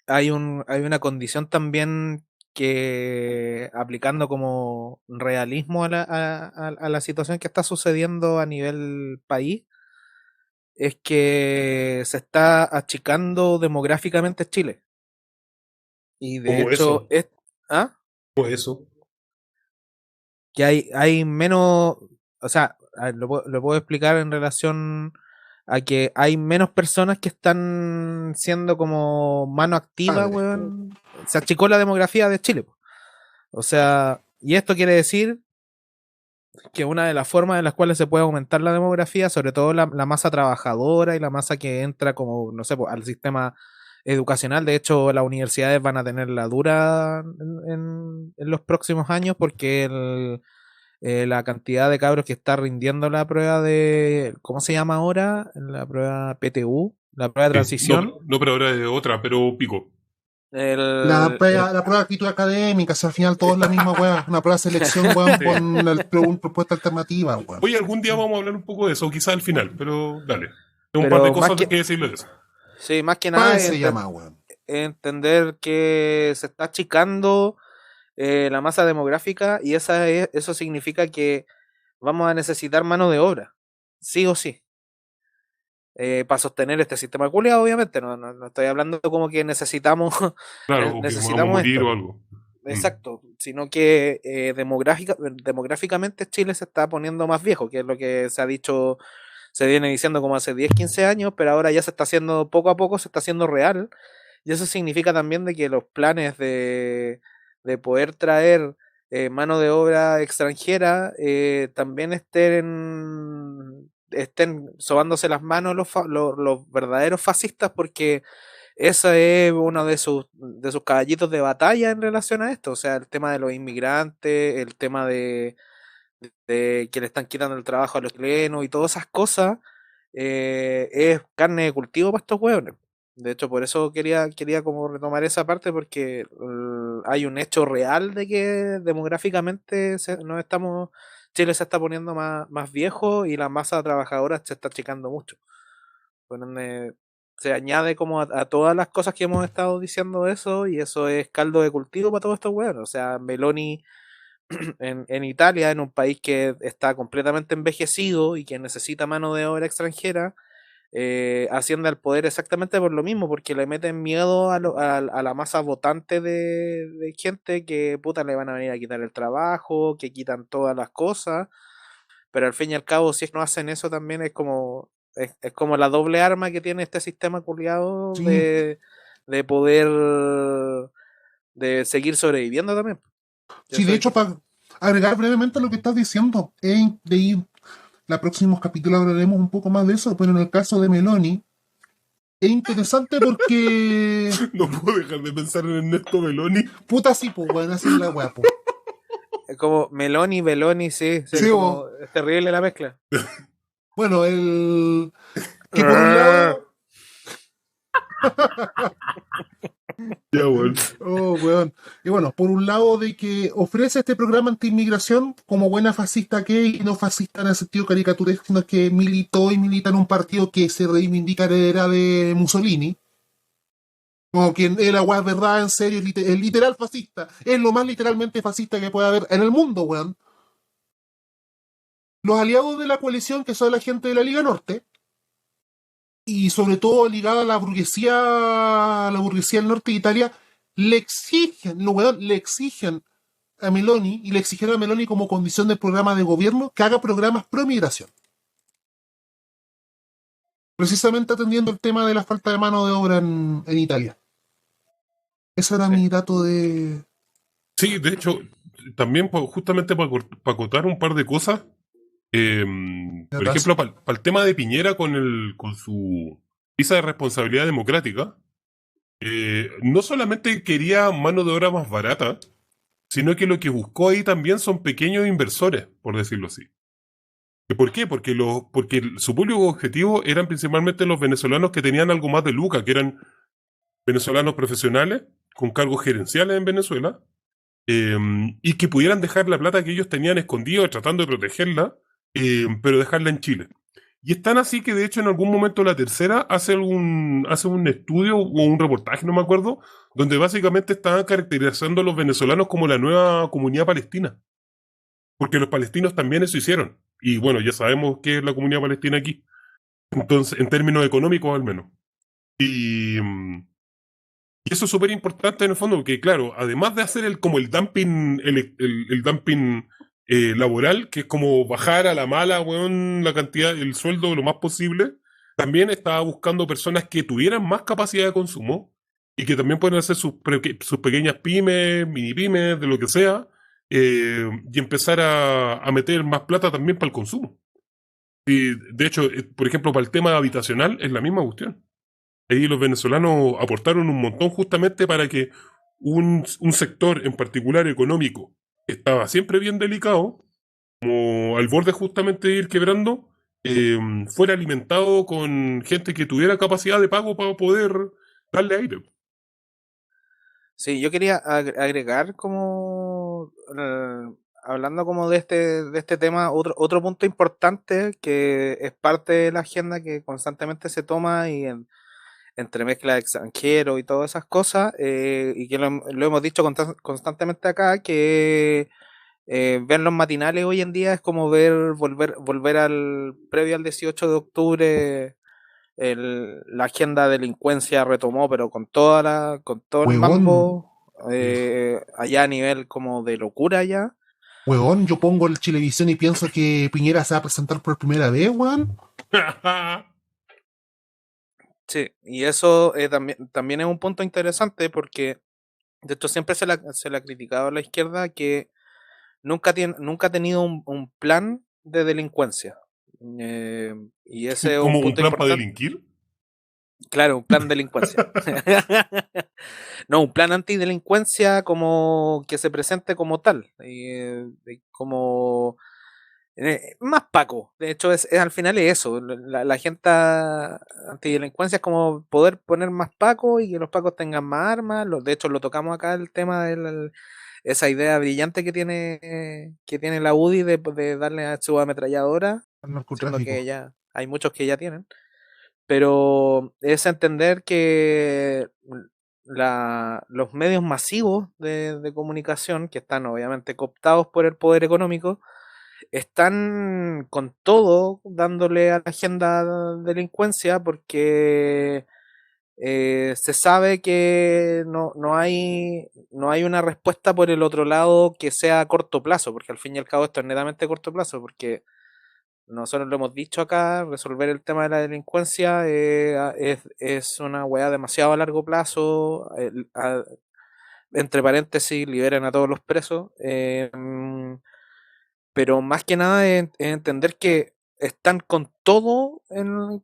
hay una condición también que, aplicando como realismo a la situación que está sucediendo a nivel país, es que se está achicando demográficamente Chile. Y de hecho, ¿ah? Pues eso. Que hay menos, o sea, lo puedo explicar en relación a que hay menos personas que están siendo como mano activa, weón. Se achicó la demografía de Chile. O sea, y esto quiere decir que una de las formas en las cuales se puede aumentar la demografía, sobre todo la masa trabajadora y la masa que entra como, no sé, al sistema educacional. De hecho, las universidades van a tener la dura en los próximos años porque la cantidad de cabros que está rindiendo la prueba de, ¿cómo se llama ahora? La prueba PTU, la prueba de transición. No, pero ahora es otra, pero pico. La prueba de actitud académica, o sea, al final todo es la misma weá, una prueba de selección, weón, con una propuesta alternativa, weón. Oye, algún día vamos a hablar un poco de eso, quizás al final, pero dale. Tengo un par de cosas que decirle de eso. Sí, más que nada se llama, weón. entender que se está achicando la masa demográfica y eso significa que vamos a necesitar mano de obra, sí o sí, para sostener este sistema culiado, obviamente. No estoy hablando como que necesitamos, Claro, o que vamos a necesitamos morir esto. o algo. Exacto, sino que demográficamente Chile se está poniendo más viejo, que es lo que se ha dicho, se viene diciendo como hace 10 15 años, pero ahora ya se está haciendo, poco a poco se está haciendo real, y eso significa también de que los planes de poder traer mano de obra extranjera también estén sobándose las manos los verdaderos fascistas, porque ese es uno de sus caballitos de batalla en relación a esto. O sea, el tema de los inmigrantes, el tema de que le están quitando el trabajo a los chilenos y todas esas cosas, es carne de cultivo para estos hueones. De hecho, por eso quería como retomar esa parte, porque hay un hecho real de que demográficamente Chile se está poniendo más viejo y la masa trabajadora se está achicando mucho. Por ende, se añade como a todas las cosas que hemos estado diciendo eso, y eso es caldo de cultivo para todos estos huevos. O sea, Meloni en Italia, en un país que está completamente envejecido y que necesita mano de obra extranjera, asciende al poder exactamente por lo mismo, porque le meten miedo a la masa votante de gente que puta le van a venir a quitar el trabajo, que quitan todas las cosas. Pero al fin y al cabo, si es que no hacen eso, también es como la doble arma que tiene este sistema culiado Sí, de poder de seguir sobreviviendo también. sí, Eso de es hecho, para agregar brevemente lo que estás diciendo, la próximos capítulos hablaremos un poco más de eso, pero en el caso de Meloni, es interesante porque, No puedo dejar de pensar en Ernesto Beloni. puta, sí, pues, bueno, así es la weá, po. es como Meloni, Beloni, sí, Sí, como, es terrible la mezcla. bueno, que por un lado, Ya, bueno. oh, weón. Y bueno, por un lado de que ofrece este programa anti-inmigración como buena fascista que es, y no fascista en el sentido caricaturesco, sino que militó y milita en un partido que se reivindica heredera de Mussolini. Como que el agua es verdad, en serio, es literal fascista. Es lo más literalmente fascista que puede haber en el mundo, weón. Los aliados de la coalición, que son la gente de la Liga Norte, y sobre todo ligada a la burguesía del norte de Italia, le exigen, no, weón, le exigen a Meloni, y le exigieron a Meloni como condición del programa de gobierno que haga programas pro migración. Precisamente atendiendo el tema de la falta de mano de obra en Italia. Ese era mi dato de... Sí, de hecho, también justamente para acotar un par de cosas. Por atrás. ejemplo, para el tema de Piñera con su visa de responsabilidad democrática, no solamente quería mano de obra más barata, sino que lo que buscó ahí también son pequeños inversores, por decirlo así. ¿Por qué? Porque su público objetivo eran principalmente los venezolanos que tenían algo más de lucas, que eran venezolanos profesionales con cargos gerenciales en Venezuela, y que pudieran dejar la plata que ellos tenían escondida tratando de protegerla, pero dejarla en Chile. Y es tan así que de hecho en algún momento la tercera hace un estudio o un reportaje, no me acuerdo, donde básicamente estaban caracterizando a los venezolanos como la nueva comunidad palestina. Porque los palestinos también eso hicieron. Y bueno, ya sabemos qué es la comunidad palestina aquí. Entonces, en términos económicos al menos. Y eso es súper importante en el fondo, porque claro, además de hacer como el dumping, el dumping laboral, que es como bajar a la mala, weón, la cantidad, el sueldo lo más posible, también estaba buscando personas que tuvieran más capacidad de consumo y que también pueden hacer sus pequeñas pymes, mini pymes, de lo que sea, y empezar a meter más plata también para el consumo. Y de hecho, por ejemplo, para el tema habitacional es la misma cuestión. Ahí los venezolanos aportaron un montón justamente para que un sector en particular económico que estaba siempre bien delicado, como al borde justamente de ir quebrando, eh, fuera alimentado con gente que tuviera capacidad de pago para poder darle aire. Sí, yo quería agregar como, hablando como de este tema, otro punto importante que es parte de la agenda que constantemente se toma y en entremezcla de extranjero y todas esas cosas, y que lo hemos dicho constantemente acá, que ver los matinales hoy en día es como volver al previo al 18 de octubre. La agenda de delincuencia retomó, pero con con todo el Huevón, mambo, allá a nivel como de locura ya. huevón, yo pongo el Chilevisión y pienso que Piñera se va a presentar por primera vez, weón. Sí, y eso también es un punto interesante porque de hecho siempre se le ha criticado a la izquierda que nunca ha tenido un plan de delincuencia. Y ese es un ¿Como un punto plan para importante. delinquir? Claro, un plan de delincuencia. No, un plan antidelincuencia como que se presente como tal. Como más Paco. De hecho, al final es eso. La agenda antidelincuencia es como poder poner más Paco y que los Pacos tengan más armas. De hecho, lo tocamos acá el tema de esa idea brillante que tiene la UDI de darle a su ametralladora, El siendo narcotráfico. que ya hay muchos que ya tienen. Pero es entender que los medios masivos de comunicación, que están obviamente cooptados por el poder económico, están con todo dándole a la agenda delincuencia porque se sabe que no hay una respuesta por el otro lado que sea a corto plazo, porque al fin y al cabo esto es netamente a corto plazo, porque nosotros lo hemos dicho acá, resolver el tema de la delincuencia es una weá demasiado a largo plazo. Entre paréntesis, liberen a todos los presos. Pero más que nada es entender que están con todo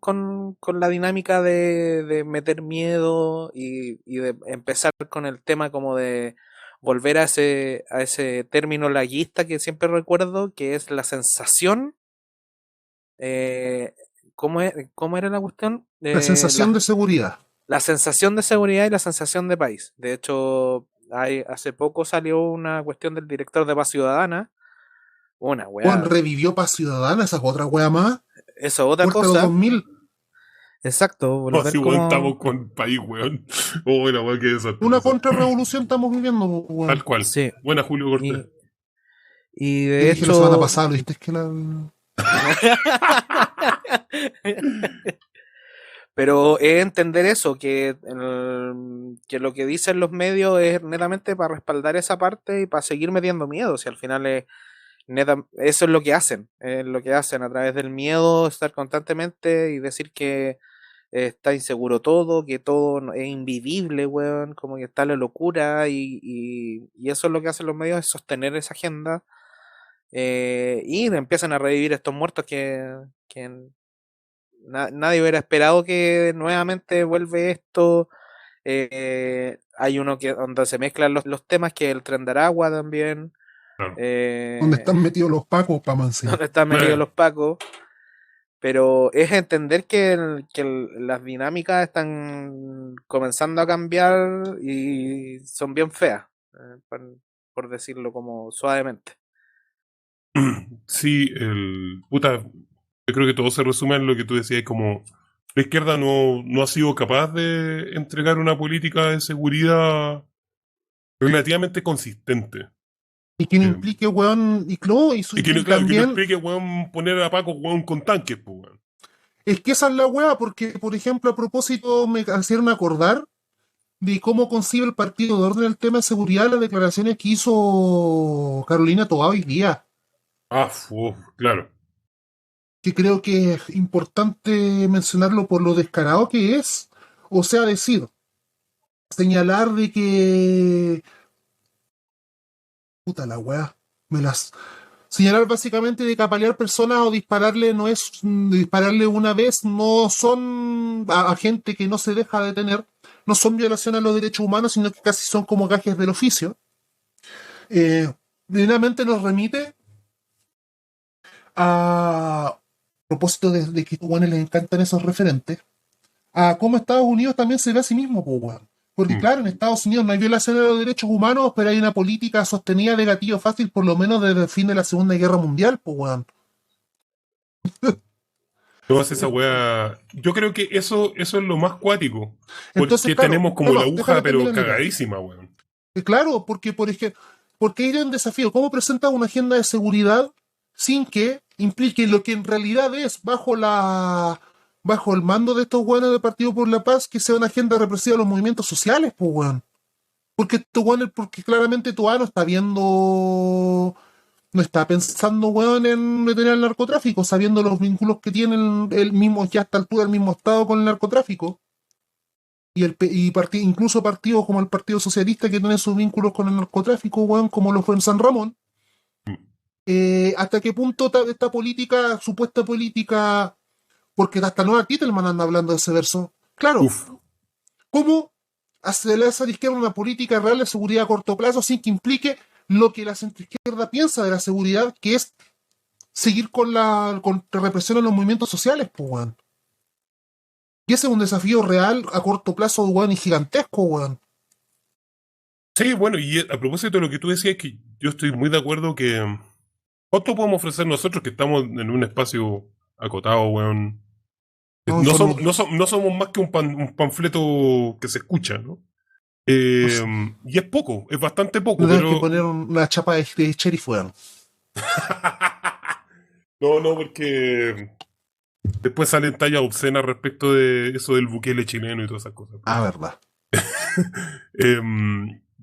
con la dinámica de meter miedo y de empezar con el tema como de volver a ese término laguista que siempre recuerdo, que es la sensación. ¿Cómo era la cuestión? La sensación de seguridad. La sensación de seguridad y la sensación de país. De hecho, hace poco salió una cuestión del director de Paz Ciudadana. Una Juan weá. revivió Paz Ciudadana, esa es otra wea más. Eso, otra Puerta de los cosa. 2000. Exacto, Oh, volver si weón, estamos como. con el país, weón. Oh, la weón, que Una desastroso. contrarrevolución estamos viviendo, weón. Tal cual. Sí. Buena, Julio Cortés. Y Te de dije la semana hecho. pasada, ¿viste? Es que la... Pero es entender eso, que lo que dicen los medios es netamente para respaldar esa parte y para seguir metiendo miedo. Si al final eso es lo que hacen a través del miedo, estar constantemente y decir que está inseguro todo, que todo es invivible, weón, como que está la locura y eso es lo que hacen los medios, es sostener esa agenda y empiezan a revivir estos muertos que nadie hubiera esperado que nuevamente vuelve esto. Hay uno donde se mezclan los temas, que es el Tren de Aragua también. Claro. Donde están metidos los pacos para Mancilla. Donde están metidos los pacos. Pero es entender que las dinámicas están comenzando a cambiar y son bien feas, por decirlo como suavemente. Sí, puta, yo creo que todo se resume en lo que tú decías, como la izquierda no ha sido capaz de entregar una política de seguridad relativamente consistente. Y que no implique, weón, y que no Claro, que no también... implique, weón, poner a Paco, weón, con tanques, pues, weón. Es que esa es la weá, porque, por ejemplo, a propósito, me hicieron acordar de cómo concibe el Partido de Orden el tema de seguridad, las declaraciones que hizo Carolina Toá hoy día. Claro. Que creo que es importante mencionarlo por lo descarado que es. O sea, decir, señalar de que... Puta la weá. Señalar básicamente de que apalear personas o dispararle no es... Dispararle una vez no son a gente que no se deja detener. No son violaciones a los derechos humanos, sino que casi son como gajes del oficio. Plenamente nos remite a propósito de que a los les encantan esos referentes, a cómo Estados Unidos también se ve a sí mismo, pues, weón. Porque claro, en Estados Unidos no hay violación de los derechos humanos, pero hay una política sostenida de gatillo fácil por lo menos desde el fin de la Segunda Guerra Mundial, pues, weón. No hace esa weá. Yo creo que eso es lo más cuático. Entonces, Porque claro, tenemos como no, la no, aguja, déjame pero terminar mi idea. cagadísima, weón. Claro, porque, por ejemplo, porque hay un desafío. ¿Cómo presenta una agenda de seguridad sin que implique lo que en realidad es bajo el mando de estos weones del Partido por la Paz, que sea una agenda represiva de los movimientos sociales, pues weón? Porque claramente tu no está viendo, no está pensando, weón, en detener el narcotráfico, sabiendo los vínculos que tiene el mismo, ya a esta altura, el mismo Estado con el narcotráfico. Incluso partidos como el Partido Socialista que tienen sus vínculos con el narcotráfico, weón, como lo fue en San Ramón. ¿Hasta qué punto esta política, supuesta política, porque hasta Nueva Titelman anda hablando de ese verso? Claro, Uf. ¿cómo hacer a la izquierda una política real de seguridad a corto plazo sin que implique lo que la centroizquierda piensa de la seguridad, que es seguir con la represión en los movimientos sociales, pues, weón? Y ese es un desafío real a corto plazo, weón, y gigantesco, weón. Sí, bueno, y a propósito de lo que tú decías, que yo estoy muy de acuerdo que ¿cuánto podemos ofrecer nosotros que estamos en un espacio acotado, weón? No, No solo, somos, no somos más que un panfleto que se escucha, ¿no? no sé, Y es poco, es bastante poco, no tenés que pero... poner una chapa de sheriff, weón. No, porque después salen tallas obscenas respecto de eso del Bukele chileno y todas esas cosas. Ah, verdad.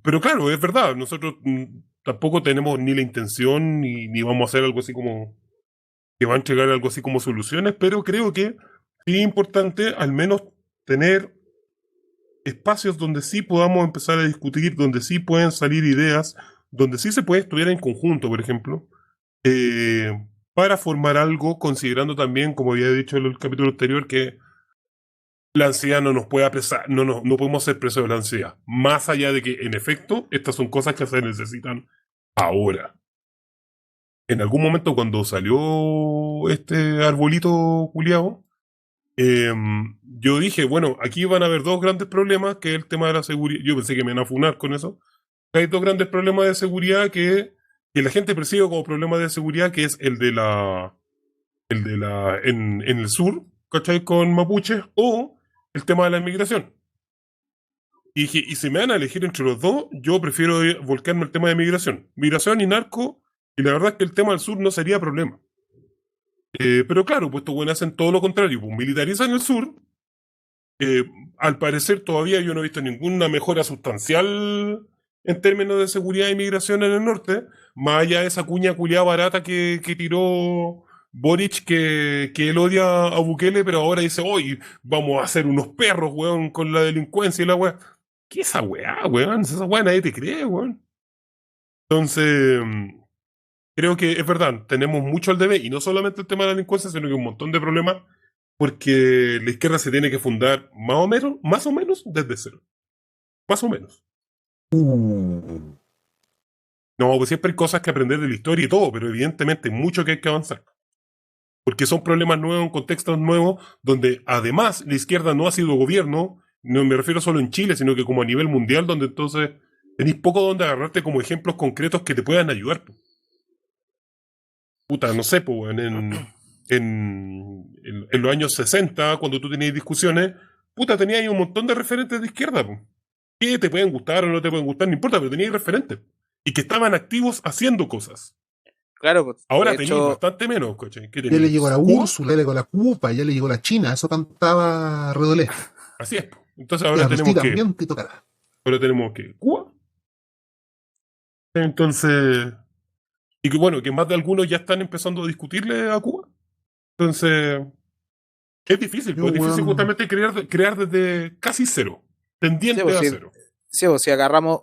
Pero claro, es verdad, nosotros tampoco tenemos ni la intención ni vamos a hacer algo así como que va a entregar algo así como soluciones, pero creo que sí es importante al menos tener espacios donde sí podamos empezar a discutir, donde sí pueden salir ideas, donde sí se puede estudiar en conjunto, por ejemplo, eh, para formar algo, considerando también, como había dicho en el capítulo anterior, que la ansiedad no nos puede apresar, no podemos ser presos de la ansiedad. Más allá de que, en efecto, estas son cosas que se necesitan ahora. En algún momento, cuando salió este arbolito culiao, yo dije, bueno, aquí van a haber dos grandes problemas, que es el tema de la seguridad. Yo pensé que me iban a funar con eso. Hay dos grandes problemas de seguridad que la gente percibe como problemas de seguridad, que es en el sur, ¿cachai? Con mapuches, o el tema de la inmigración. Y dije, y si me van a elegir entre los dos, yo prefiero volcarme al tema de migración. Migración y narco, y la verdad es que el tema del sur no sería problema. Pero claro, pues estos buenos hacen todo lo contrario, pues militarizan el sur. Al parecer todavía yo no he visto ninguna mejora sustancial en términos de seguridad e inmigración en el norte, más allá de esa cuña culiada barata que tiró Boric, que él odia a Bukele, pero ahora dice, hoy vamos a hacer unos perros, weón, con la delincuencia y la weá. ¿Qué es esa weá, weón? Esa weá nadie te cree, weón. Entonces, creo que es verdad, tenemos mucho al debe, y no solamente el tema de la delincuencia, sino que un montón de problemas, porque la izquierda se tiene que fundar más o menos desde cero. Más o menos. No, pues siempre hay cosas que aprender de la historia y todo, pero evidentemente hay mucho que hay que avanzar. Porque son problemas nuevos, contextos nuevos, donde además la izquierda no ha sido gobierno, no me refiero solo en Chile, sino que como a nivel mundial, donde entonces tenéis poco donde agarrarte como ejemplos concretos que te puedan ayudar. Puta, no sé, pues, en los años 60, cuando tú tenías discusiones, puta, tenías ahí un montón de referentes de izquierda, po, que te pueden gustar o no te pueden gustar, no importa, pero tenías referentes. Y que estaban activos haciendo cosas. Claro, pues, Ahora de tenéis hecho, bastante menos, coche. ¿Qué Ya le tenéis? llegó la ¿Cuba? Úrsula, ya le llegó la Cupa, ya le llegó la China, eso cantaba Redolé. Así es, po. Entonces Y ahora a tenemos ti que... también te tocará. Ahora tenemos que... ¿Cuba? Entonces... Y que bueno, que más de algunos ya están empezando a discutirle a Cuba. Entonces... Es difícil, Yo, pues es difícil weón, justamente crear desde casi cero, sí, tendiente pues, a sí, cero. sí, pues, si agarramos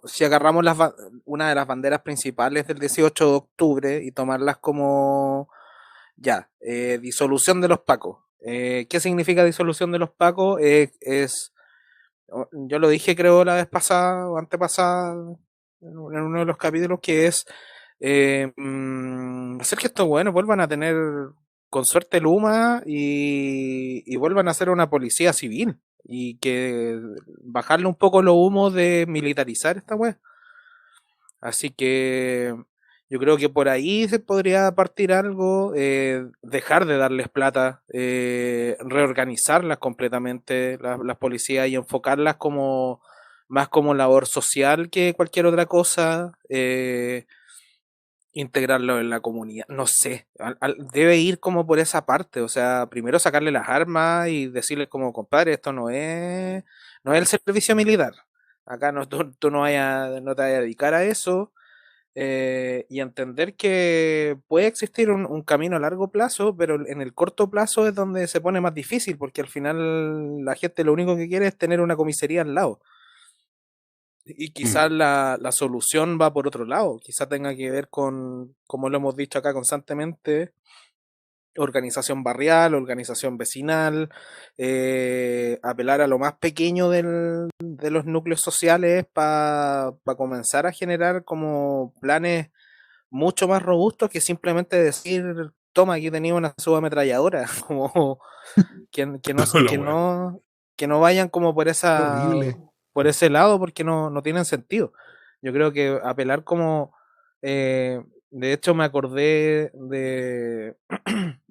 una de las banderas principales del 18 de octubre y tomarlas como ya, disolución de los pacos. ¿Qué significa disolución de los pacos? Yo lo dije creo la vez pasada o antepasada en uno de los capítulos, que es hacer que estos buenos vuelvan a tener con suerte Luma y vuelvan a ser una policía civil y que bajarle un poco los humos de militarizar esta wea. Así que Yo creo que por ahí se podría partir algo, dejar de darles plata, reorganizarlas completamente, las policías, y enfocarlas como más como labor social que cualquier otra cosa, integrarlo en la comunidad, no sé, debe ir como por esa parte, o sea, primero sacarle las armas y decirles como, compadre, esto no es el servicio militar, acá no, tú no te vayas a dedicar a eso, y entender que puede existir un camino a largo plazo, pero en el corto plazo es donde se pone más difícil, porque al final la gente lo único que quiere es tener una comisaría al lado. Y quizás la solución va por otro lado, quizás tenga que ver con, como lo hemos dicho acá constantemente, organización barrial, organización vecinal, apelar a lo más pequeño de los núcleos sociales para comenzar a generar como planes mucho más robustos que simplemente decir, toma, aquí tenía una subametralladora, como que no, La que wea. no, que no vayan como por Horrible. por ese lado, porque no tienen sentido. Yo creo que apelar como, de hecho me acordé de,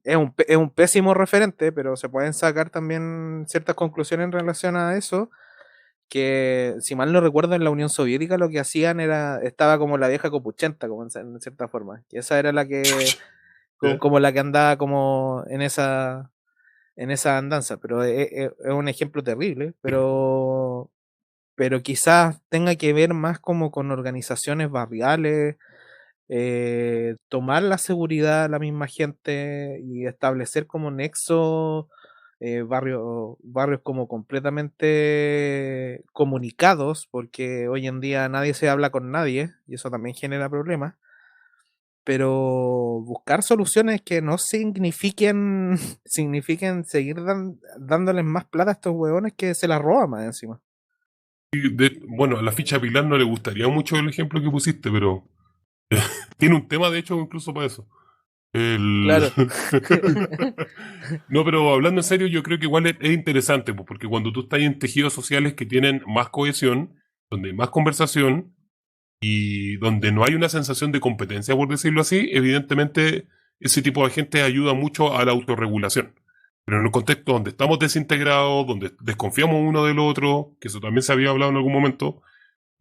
es un pésimo referente, pero se pueden sacar también ciertas conclusiones en relación a eso, que si mal no recuerdo en la Unión Soviética lo que hacían estaba como la vieja copuchenta, como en cierta forma, que esa era la que, como la que andaba como en esa andanza, pero es un ejemplo terrible, pero quizás tenga que ver más como con organizaciones barriales, tomar la seguridad a la misma gente y establecer como nexo, barrios como completamente comunicados, porque hoy en día nadie se habla con nadie y eso también genera problemas, pero buscar soluciones que no signifiquen seguir dándoles más plata a estos huevones que se la roban más encima. Bueno, a la ficha Pilar no le gustaría mucho el ejemplo que pusiste, pero tiene un tema de hecho incluso para eso. Claro. No, pero hablando en serio, yo creo que igual es interesante, pues, porque cuando tú estás en tejidos sociales que tienen más cohesión, donde hay más conversación y donde no hay una sensación de competencia, por decirlo así, evidentemente ese tipo de gente ayuda mucho a la autorregulación. Pero en un contexto donde estamos desintegrados, donde desconfiamos uno del otro, que eso también se había hablado en algún momento,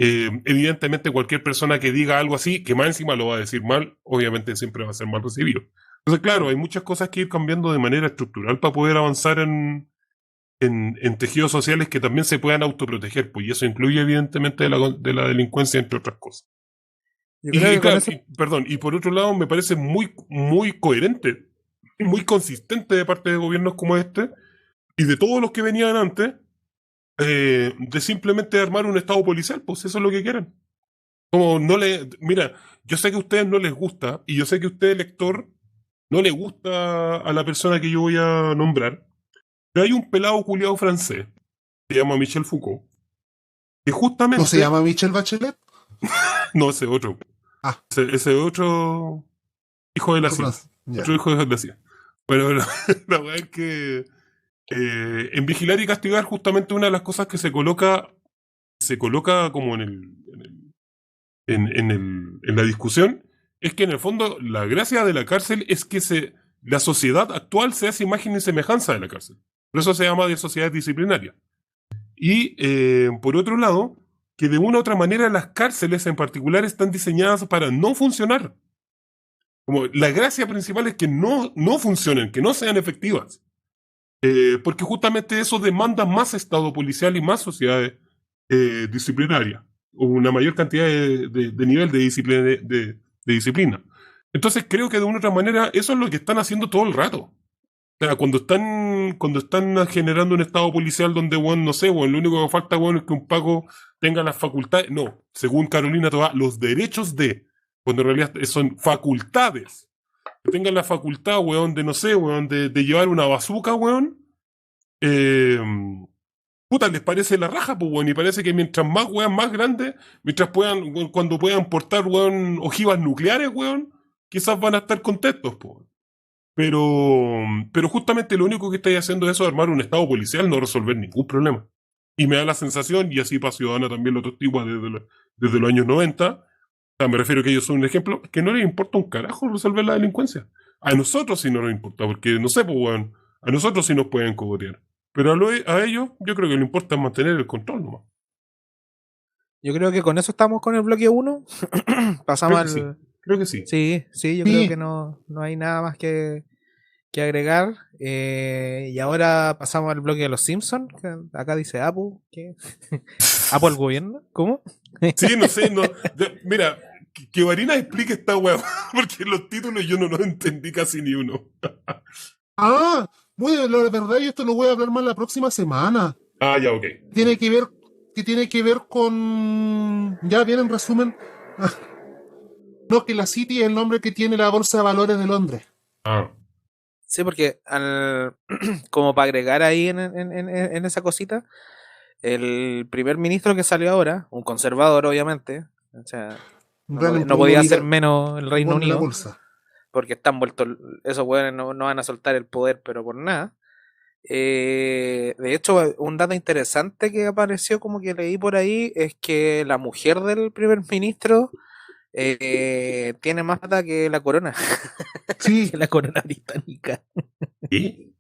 evidentemente cualquier persona que diga algo así, que más encima lo va a decir mal, obviamente siempre va a ser mal recibido. Entonces, claro, hay muchas cosas que ir cambiando de manera estructural para poder avanzar en tejidos sociales que también se puedan autoproteger, pues, y eso incluye evidentemente de la delincuencia, entre otras cosas. Yo creo que con Claro, eso, perdón, y por otro lado me parece muy coherente, muy consistente de parte de gobiernos como este, y de todos los que venían antes, de simplemente armar un estado policial, pues eso es lo que quieren. Como no le, mira, yo sé que a ustedes no les gusta, y yo sé que a usted, lector, no le gusta a la persona que yo voy a nombrar, pero hay un pelado culiado francés, se llama Michel Foucault, que justamente... ¿No se llama Michelle Bachelet? No, ese otro. Ah. Ese otro hijo de la CIA. Ya. Otro hijo de la CIA. Bueno, la verdad es que en vigilar y castigar, justamente una de las cosas que se coloca como en la discusión, es que en el fondo la gracia de la cárcel es que la sociedad actual se hace imagen y semejanza de la cárcel. Por eso se llama de sociedad disciplinaria. Y por otro lado, que de una u otra manera las cárceles en particular están diseñadas para no funcionar. Como la gracia principal es que no funcionen, que no sean efectivas. Porque justamente eso demanda más Estado policial y más sociedades disciplinarias. Una mayor cantidad de nivel de disciplina. Entonces creo que de una u otra manera eso es lo que están haciendo todo el rato. O sea, cuando están generando un estado policial donde, bueno, no sé, bueno, lo único que falta, bueno, es que un Paco tenga las facultades, no, según Carolina Toá, los derechos de, cuando en realidad son facultades, que tengan la facultad, weón, de, no sé, weón, de llevar una bazooka, weón, puta, les parece la raja, pues, weón, y parece que mientras más, weón, más grandes, mientras puedan, weón, cuando puedan portar, weón, ojivas nucleares, weón, quizás van a estar contentos, pues. Pero justamente lo único que estáis haciendo es eso, armar un estado policial, no resolver ningún problema. Y me da la sensación, y así para Ciudadana también lo testigo desde los años 90, sea, me refiero a que ellos son un ejemplo que no les importa un carajo resolver la delincuencia. A nosotros sí no nos importa, porque no sé, pues, weón, a nosotros sí nos pueden cogotear. Pero a ellos, yo creo que lo importa es mantener el control nomás. Yo creo que con eso estamos con el bloque 1. Pasamos Creo que al... sí. Creo que sí. Sí, yo Sí. creo que no hay nada más que agregar. Y ahora pasamos al bloque de los Simpsons. Acá dice Apple. ¿Qué? ¿Apple al gobierno? ¿Cómo? Sí, no sé, mira, que Varina explique esta weá, porque los títulos yo no los entendí casi ni uno. Ah, bueno, la verdad, yo esto lo voy a hablar más la próxima semana. Ah, ya, ok. Tiene que ver con... Ya viene en resumen. No, que la City es el nombre que tiene la Bolsa de Valores de Londres. Ah, Sí, porque como para agregar ahí en esa cosita, el primer ministro que salió ahora, un conservador obviamente, o sea, no podía ser menos el Reino Pone la Unido, bolsa. porque están vueltos, esos hueones no van a soltar el poder, pero por nada. De hecho, un dato interesante que apareció, como que leí por ahí, es que la mujer del primer ministro tiene más plata que la corona, Sí, que la corona británica. ¿qué?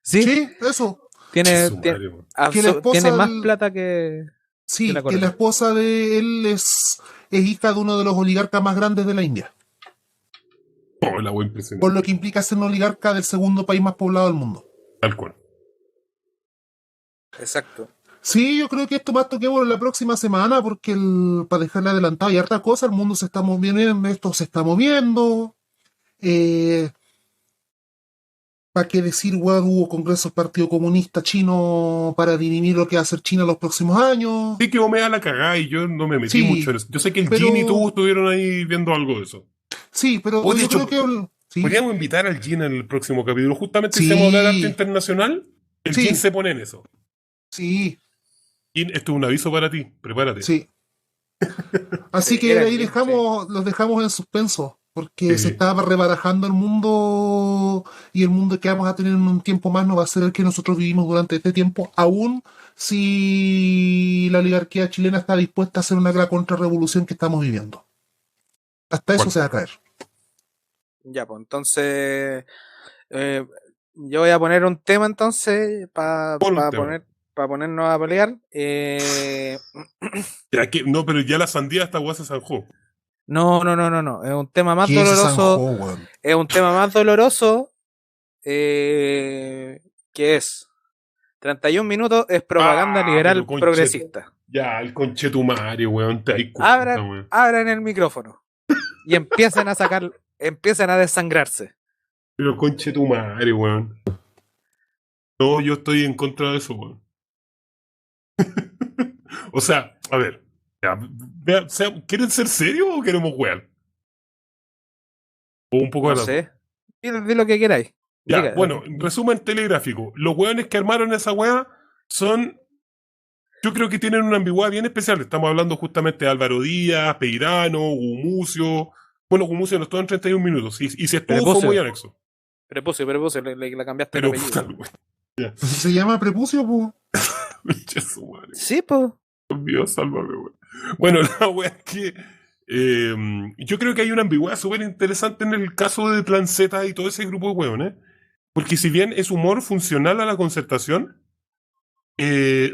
sí, eso. Che, su madre, weón. Que la esposa tiene más del- plata que Sí, la que corona. la esposa de él es hija de uno de los oligarcas más grandes de la India. Oh, la weá impresionante. Por lo que implica ser un oligarca del segundo país más poblado del mundo. Tal cual. Exacto. Sí, yo creo que esto más toquemos la próxima semana porque para dejarle adelantado y harta cosa, el mundo se está moviendo, esto se está moviendo. ¿Para qué decir, weón? Hubo congresos del Partido Comunista Chino para dirimir lo que va a hacer China los próximos años. Sí que vos me da la cagada y yo no me metí Sí, mucho en eso. Yo sé que el pero- Gin y tú estuvieron ahí viendo algo de eso. Sí, pero Oye, yo hecho, creo que... Sí, Podríamos invitar al Gin en el próximo capítulo. Justamente Sí. si vamos a hablar de arte internacional, el Sí. Gin se pone en eso. sí, Gin, esto es un aviso para ti. Prepárate. sí. Así Sí, que era ahí bien, los dejamos en suspenso, porque Sí. se está rebarajando el mundo y el mundo que vamos a tener en un tiempo más no va a ser el que nosotros vivimos durante este tiempo, aún si la oligarquía chilena está dispuesta a hacer una gran contrarrevolución que estamos viviendo. Hasta eso Bueno. se va a caer. Ya, pues entonces yo voy a poner un tema entonces para Pon un tema. ponernos a pelear. Ya que, no, pero ya la sandía esta weá se zanjó. No. Es un tema más ¿Qué se doloroso. zanjó, weón? Es un tema más doloroso. Que es 31 minutos es propaganda liberal pero conche- progresista. Ya, el conchetumario, weón. Te das cuenta, weón. Abran el micrófono y empiecen a desangrarse. Pero conchetumario, weón. No, yo estoy en contra de eso, weón. O sea, a ver. Ya, ¿quieren ser serios o queremos wear? O un poco No de las dos. sé. Di lo que queráis. Ya, Diga. bueno, resumen telegráfico. Los weones que armaron esa weá son. Yo creo que tienen una ambigüedad bien especial. Estamos hablando justamente de Álvaro Díaz, Peirano, Gumucio. Bueno, Gumucio no estuvo en 31 minutos. Y si estuvo, fue Prepucio. muy anexo. Prepucio, le cambiaste Pero, el puta, apellido. weón. Se llama prepucio, pues. Conche su madre. Sí, pues. Dios, sálvame, weón. Bueno, la weá es que. Yo creo que hay una ambigüedad súper interesante en el caso de Plan Z y todo ese grupo de weones. Porque si bien es humor funcional a la concertación,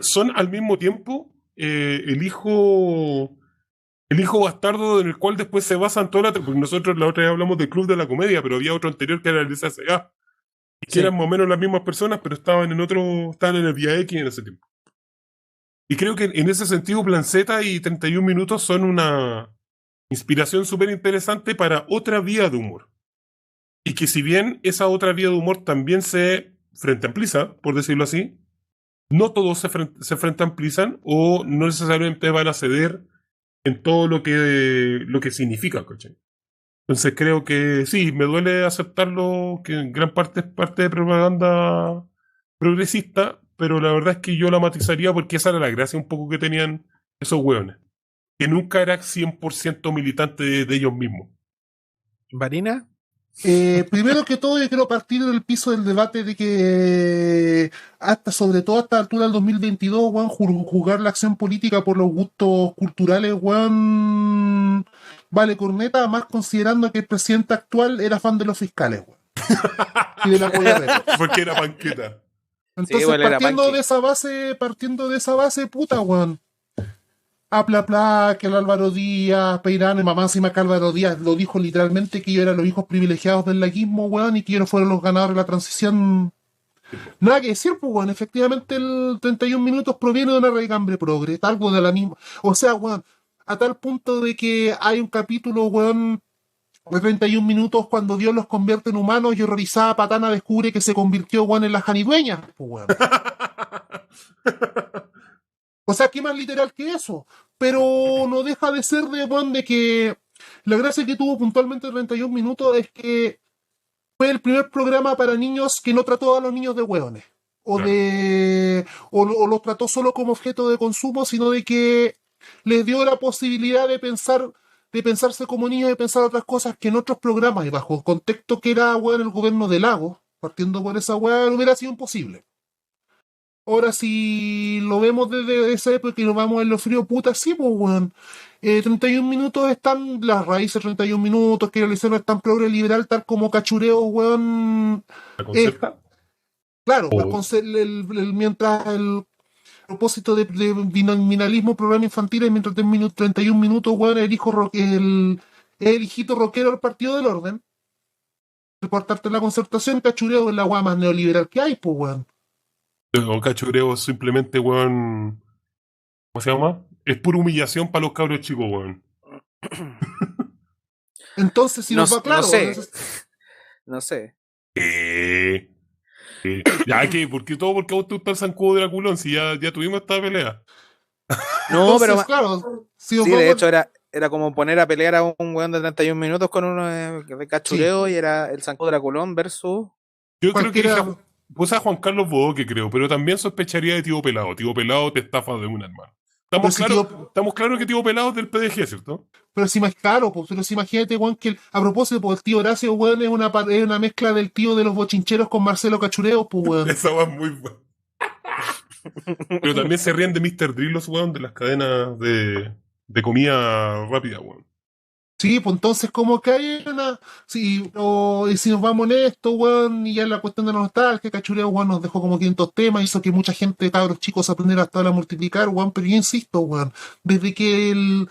son al mismo tiempo el hijo bastardo en el cual después se basan toda porque nosotros la otra vez hablamos del Club de la Comedia, pero había otro anterior que era el de SSA, y que Sí. eran más o menos las mismas personas, pero estaban en el Vía X en ese tiempo. Y creo que en ese sentido Plan Z y 31 minutos son una inspiración súper interesante para otra vía de humor. Y que si bien esa otra vía de humor también se frente ampliza, por decirlo así, no todos se frente amplizan o no necesariamente van a ceder en todo lo que significa, ¿cachai? Entonces creo que sí, me duele aceptarlo, que en gran parte es parte de propaganda progresista, pero la verdad es que yo la matizaría porque esa era la gracia un poco que tenían esos hueones, que nunca era 100% militante de ellos mismos. ¿Varina? Primero que todo, yo quiero partir del piso del debate de que sobre todo hasta la altura del 2022, weón, juzgar la acción política por los gustos culturales, weón, vale corneta, más considerando que el presidente actual era fan de los fiscales, weón. Y de la polla. Porque era panqueta. Entonces, igual era partiendo punky. de esa base, puta, weón. Que el Álvaro Díaz, Peirano y mamá encima que Álvaro Díaz lo dijo literalmente que ellos eran los hijos privilegiados del laguismo, weón, y que ellos fueron los ganadores de la transición. Nada que decir, pues, weón. Efectivamente, el 31 minutos proviene de una raigambre progre, algo de la misma. O sea, weón, a tal punto de que hay un capítulo, weón, de 31 minutos cuando Dios los convierte en humanos y horrorizada Patana descubre que se convirtió, weón, en la janidueña, pues, weón. O sea, ¿qué más literal que eso? Pero no deja de ser de, weón, de que la gracia que tuvo puntualmente 31 minutos es que fue el primer programa para niños que no trató a los niños de hueones. O los trató solo como objeto de consumo, sino de que les dio la posibilidad de pensarse como niños, de pensar otras cosas que en otros programas, y bajo el contexto que era, weón, el gobierno de Lago, partiendo por esa weá, hubiera sido imposible. Ahora, si lo vemos desde esa época y nos vamos en lo frío, puta, sí, pues, weón. 31 minutos están las raíces, 31 minutos, que el no es tan progre liberal, tal como cachureo, weón. ¿La concerta? Claro, Oh. mientras el propósito de binominalismo, programa infantil, mientras 31 minutos, weón, el hijito rockero del Partido del Orden. Reportarte la concertación, cachureo es la weá más neoliberal que hay, pues, weón. O cachureo simplemente, weón. ¿Cómo se llama? Es pura humillación para los cabros chicos, weón. Entonces, si No, nos va claro. no sé. Weón, No sé. Ya que, porque vos te gusta el zancudo de la culón, si ya tuvimos esta pelea. No, pero entonces, claro, si nos sí, vamos- de hecho era como poner a pelear a un weón de 31 minutos con uno de cachureo y era el Zancudo Draculón versus. Yo creo que cualquiera- puse a Juan Carlos Bodoque, creo, pero también sospecharía de Tío Pelado. Tío Pelado te estafa de una, hermano. Pero si Estamos claros que Tío Pelado es del PDG, ¿cierto? Pero si más caro, pues, pero si imagínate, weón, que a propósito, pues el tío Horacio, weón, es una mezcla del tío de los bochincheros con Marcelo Cachureo, pues, weón. Esa va muy buena. Pero también se ríen de Mr. Drillos, weón, de las cadenas de comida rápida, weón. Sí, pues entonces, como que hay una. Sí, y si nos vamos en esto, weón, y ya la cuestión de la nostalgia, Cachureo, weón, nos dejó como 500 temas, hizo que mucha gente, cabros chicos, aprender hasta a multiplicar, weón, pero yo insisto, weón, desde que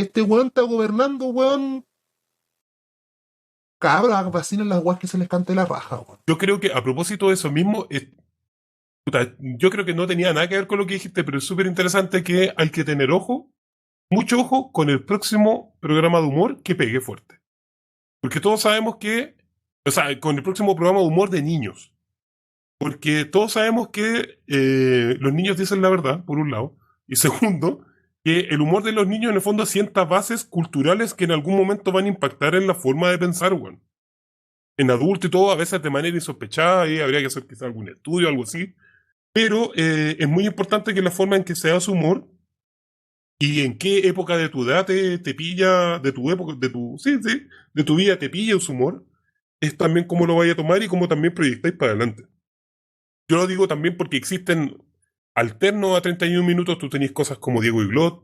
este weón está gobernando, weón, cabros, vacilen las weas que se les cante la raja, weón. Yo creo que a propósito de eso mismo, puta, yo creo que no tenía nada que ver con lo que dijiste, pero es súper interesante que hay que tener ojo, mucho ojo con el próximo programa de humor que pegue fuerte. Porque todos sabemos que, o sea, con el próximo programa de humor de niños. Porque todos sabemos que los niños dicen la verdad, por un lado, y segundo, que el humor de los niños en el fondo sienta bases culturales que en algún momento van a impactar en la forma de pensar, weón. En adulto y todo, a veces de manera insospechada, y habría que hacer quizás algún estudio o algo así. Pero es muy importante que la forma en que se hace humor y en qué época de tu edad te pilla, de tu época, de tu vida te pilla su humor, es también cómo lo vaya a tomar y cómo también proyectáis para adelante. Yo lo digo también porque existen alternos a 31 minutos, tú tenés cosas como Diego y Glot,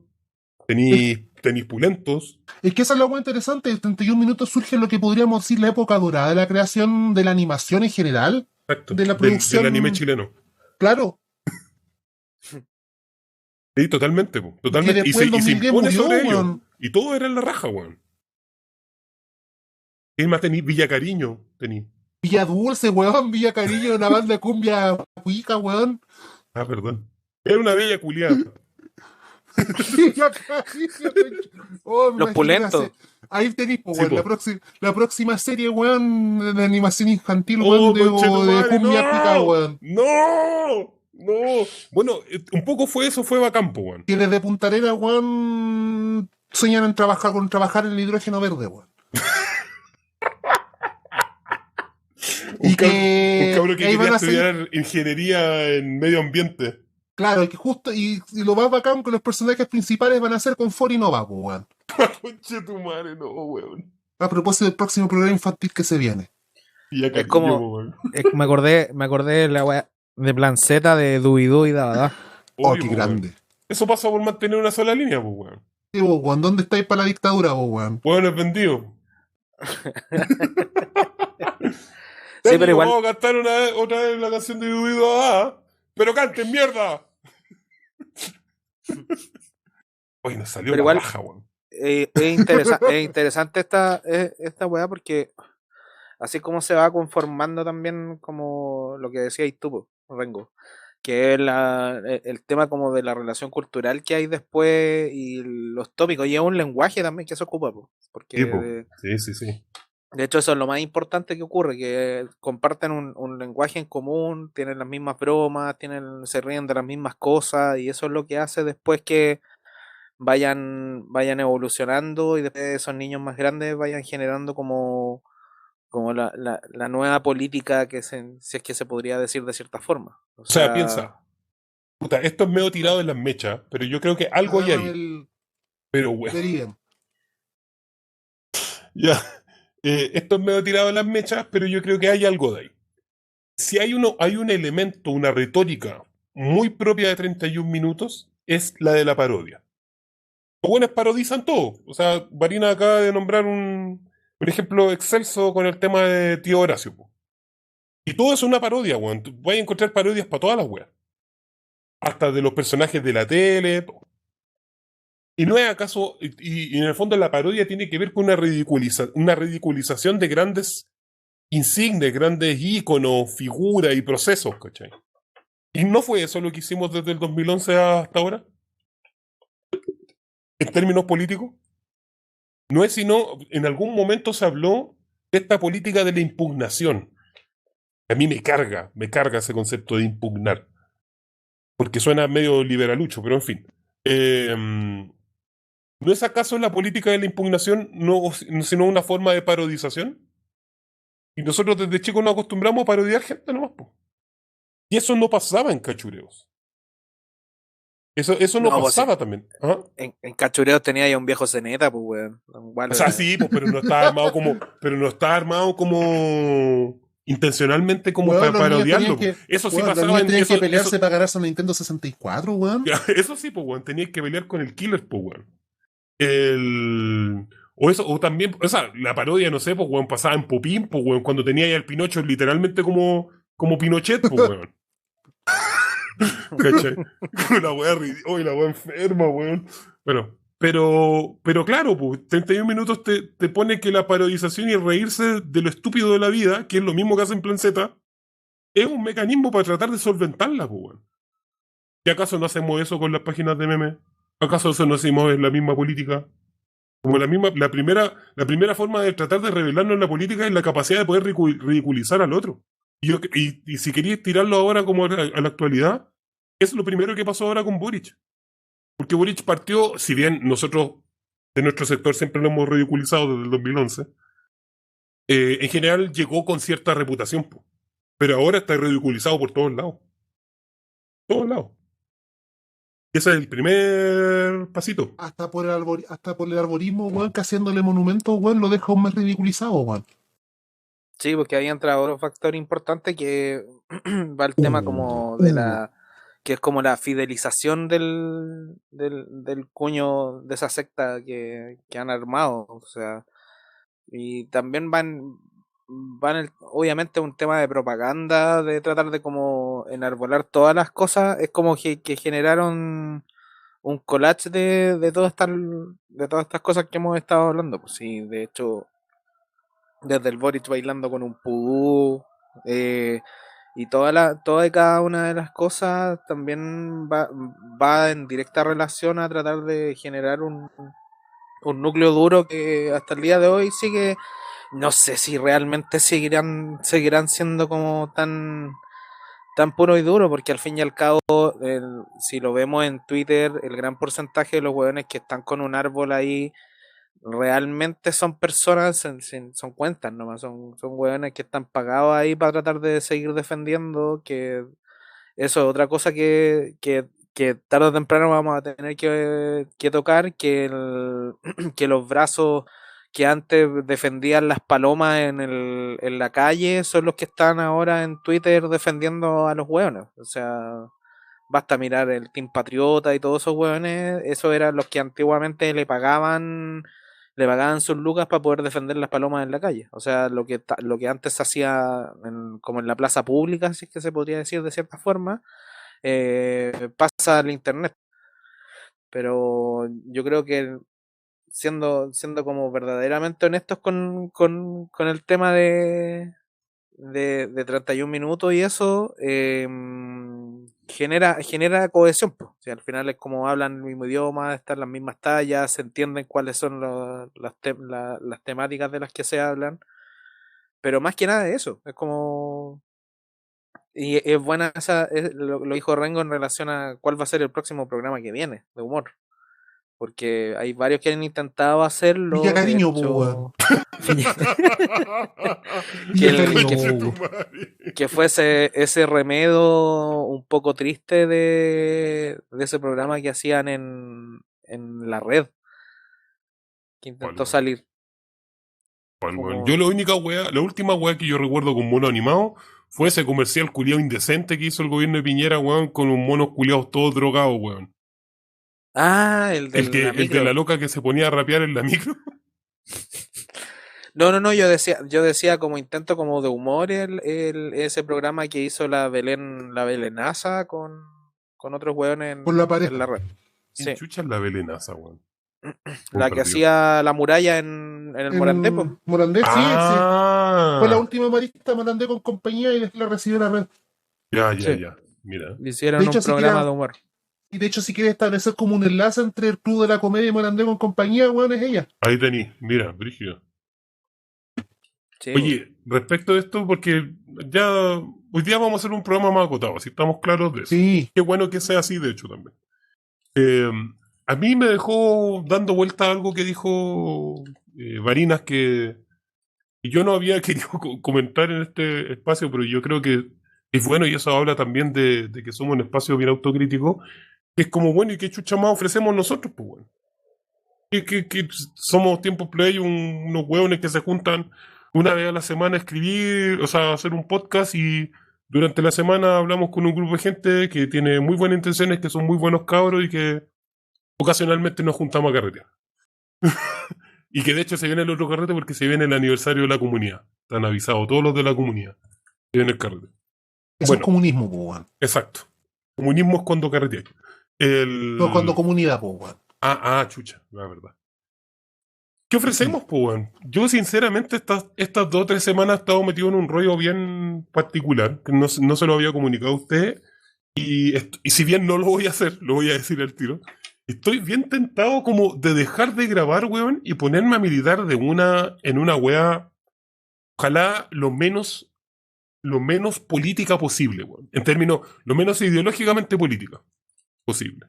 tenís pulentos. Es que esa es la wea interesante, el 31 minutos surge lo que podríamos decir la época dorada de la creación de la animación en general, Exacto, de la producción. del anime chileno. Claro, Sí, totalmente, po, totalmente. que Y después se el 2010 impone murió, sobre ellos. weón. Y todo era en la raja, weón. ¿Qué más tenís? Villa Cariño, tenís. Villa Dulce, weón, Villa Cariño, una banda de cumbia cuica, weón. Ah, perdón. Era una bella culiada. Villa Cariño, oh, me Los imagino pulentos. que ahí tenéis, po, Sí, weón, po. la próxima serie, weón, de animación infantil, Oh, weón, de conchetumare, cumbia cuica, no, weón. no. Bueno, un poco fue Bacampo, weón. Que desde Punta Arenas, weón, sueñan en trabajar en el hidrógeno verde, weón. Un Y que cabro que ahí van quería a seguir. estudiar ingeniería en medio ambiente. Claro, y que justo, y lo más bacán que los personajes principales van a ser con Ford y Nova, po, weón. Conchetumare, no, weón. A propósito del próximo programa infantil que se viene. Y ya Es cariño, como- weón. Me acordé de la weá de Planceta de Dubidú y Dada. Oh, Obvio, qué po, weón. grande. Eso pasa por mantener una sola línea, pues, weón. Sí, vos, weón, ¿dónde estáis para la dictadura, vos, weón? Hueones vendidos. Sí, pero Técnico, igual, vamos a cantar otra vez la canción de Duido A. Pero canten, mierda. Oye, nos salió pero la igual raja, weón. es interesante esta weá porque así como se va conformando también como lo que decías tú, po, Rengo, que es el tema como de la relación cultural que hay después y los tópicos, y es un lenguaje también que se ocupa, po, porque Sí, po. Sí. de hecho eso es lo más importante que ocurre, que comparten un lenguaje en común, tienen las mismas bromas, se ríen de las mismas cosas, y eso es lo que hace después que vayan evolucionando y después esos niños más grandes vayan generando como la nueva política si es que se podría decir de cierta forma. O O sea, sea, piensa. Puta, esto es medio tirado en las mechas, pero yo creo que algo hay Agárrame ahí. el Pero, weón, Berigen. ya. Esto es medio tirado en las mechas, pero yo creo que hay algo de ahí. Si hay un elemento, una retórica muy propia de 31 minutos, es la de la parodia. Los buenos parodizan todo. O sea, Varina acaba de nombrar un ejemplo excelso con el tema de Tío Horacio, po. Y todo es una parodia, weón. Tú vas a encontrar parodias para todas las weas. Hasta de los personajes de la tele, todo. Y no es acaso, y en el fondo la parodia tiene que ver con una ridiculización de grandes insignes, grandes íconos, figuras y procesos, ¿cachai? Y no fue eso lo que hicimos desde el 2011 hasta ahora, en términos políticos. No es sino, en algún momento se habló de esta política de la impugnación. A mí me carga ese concepto de impugnar, porque suena medio liberalucho, pero en fin. ¿No es acaso la política de la impugnación sino una forma de parodización? Y nosotros desde chicos nos acostumbramos a parodiar gente nomás, po. Y eso no pasaba en cachureos. Eso no no, pues sí, pasaba también. ¿Ah? en Cachureos tenía ya un viejo ceneta, pues weón. O sea, sí, pues, pero no está armado como intencionalmente como Weón, para los niños tenían parodiarlo, po. que. Eso sí Weón, los pasaba niños en tenían que eso, pelearse para ganarse un Nintendo 64, weón. eso sí, pues, weón, tenías que pelear con el killer, pues, weón. O también, o sea, la parodia, no sé, pues, weón, pasaba en Popín, pues, weón, cuando tenía ahí al Pinocho literalmente como Pinochet, pues, weón. ¿Cachai? La wea enferma, weón. Bueno, pero claro, pues, 31 minutos te pone que la parodización y reírse de lo estúpido de la vida, que es lo mismo que hacen Plan Z, es un mecanismo para tratar de solventarla, pues, weón. ¿Y acaso no hacemos eso con las páginas de memes? ¿Acaso eso no hacemos en la misma política? Como la primera forma de tratar de revelarnos en la política es la capacidad de poder ridiculizar al otro. Y si querías tirarlo ahora como a la actualidad, es lo primero que pasó ahora con Boric. Porque Boric partió, si bien nosotros de nuestro sector siempre lo hemos ridiculizado desde el 2011, en general llegó con cierta reputación, po. Pero ahora está ridiculizado por todos lados. Todos lados. Y ese es el primer pasito. Hasta por el arborismo, weón, que haciéndole monumentos, weón, lo deja aún más ridiculizado, weón. Sí, porque ahí entra otro factor importante que va el tema como de que es como la fidelización del cuño de esa secta que han armado. O sea, y también obviamente un tema de propaganda, de tratar de como enarbolar todas las cosas, es como que generaron un collage de todas estas cosas que hemos estado hablando. Pues sí, de hecho, desde el Boric bailando con un pudú, y toda y cada una de las cosas también va en directa relación a tratar de generar un núcleo duro que hasta el día de hoy sigue, no sé si realmente seguirán siendo como tan puro y duro, porque al fin y al cabo, si lo vemos en Twitter, el gran porcentaje de los hueones que están con un árbol ahí realmente son personas, son cuentas nomás, son hueones que están pagados ahí para tratar de seguir defendiendo, que eso es otra cosa que tarde o temprano vamos a tener que tocar, que los brazos que antes defendían las palomas en la calle son los que están ahora en Twitter defendiendo a los hueones. O sea, basta mirar el Team Patriota y todos esos hueones, esos eran los que antiguamente le pagaban sus lucas para poder defender las palomas en la calle. O sea, lo que antes se hacía como en la plaza pública, si es que se podría decir de cierta forma, pasa al internet. Pero yo creo que siendo como verdaderamente honestos con el tema de 31 minutos y eso, genera cohesión. Po. O sea, al final es como hablan el mismo idioma, están las mismas tallas, se entienden cuáles son las temáticas de las que se hablan, pero más que nada de eso, es como... Y es buena lo dijo Rengo en relación a cuál va a ser el próximo programa que viene, de humor. Porque hay varios que han intentado hacerlo. Villa de Cariño, hecho, po, weón. que, Villa Cariño, Conche po, tu weón. madre. que fuese ese remedo un poco triste de ese programa que hacían en la red, que ¿Cuál, intentó weón? salir. ¿Cuál, weón? Yo Como, la última weá que yo recuerdo con mono animado fue ese comercial culiao indecente que hizo el gobierno de Piñera, weón, con unos monos culiados todos drogados, weón. el de El la el de la micro. loca que se ponía a rapear en la micro. No, yo decía como intento como de humor ese programa que hizo la Belenaza con otros hueones Con la en pareja. la red. ¿Quién Sí. chucha es la belenaza, weón? Muy La que perdido. hacía la muralla en el Morandé, po. En Morandé, sí, sí. Fue la Ah, última marista Morandé con compañía y después la recibió la red. ya, ya, Sí. ya. Mira. De Hicieron un hecho, si programa quiere, de humor. y de hecho, si quiere establecer como un enlace entre el Club de la Comedia y Morandé con compañía, weón, es ella. Ahí tení, mira, brígido. Sí, po. Oye, respecto de esto, porque ya hoy día vamos a hacer un programa más acotado, si estamos claros de eso. Sí. Qué bueno que sea así, de hecho, también. Eh, a mí me dejó dando vuelta algo que dijo Varinas que yo no había querido comentar en este espacio, pero yo creo que es bueno y eso habla también de que somos un espacio bien autocrítico, que es como, bueno, ¿y qué chucha más ofrecemos nosotros? Pues bueno, que somos tiempos play, unos hueones que se juntan una vez a la semana a escribir, o sea, a hacer un podcast y durante la semana hablamos con un grupo de gente que tiene muy buenas intenciones, que son muy buenos cabros y que ocasionalmente nos juntamos a carretear. Y que de hecho se viene el otro carrete porque se viene el aniversario de la comunidad. Están avisados todos los de la comunidad. Se viene el carrete. Eso es Bueno, comunismo, po, weón. exacto. Comunismo es cuando carreteáis. No es cuando El... comunidad, po, weón. chucha, la verdad. ¿Qué ofrecemos, pues, weón? Yo, sinceramente, estas 2 o 3 semanas he estado metido en un rollo bien particular, que no se lo había comunicado a usted, y si bien no lo voy a hacer, lo voy a decir al tiro, estoy bien tentado como de dejar de grabar, weón, y ponerme a militar en una wea, ojalá lo menos política posible, weón. En términos, lo menos ideológicamente política posible.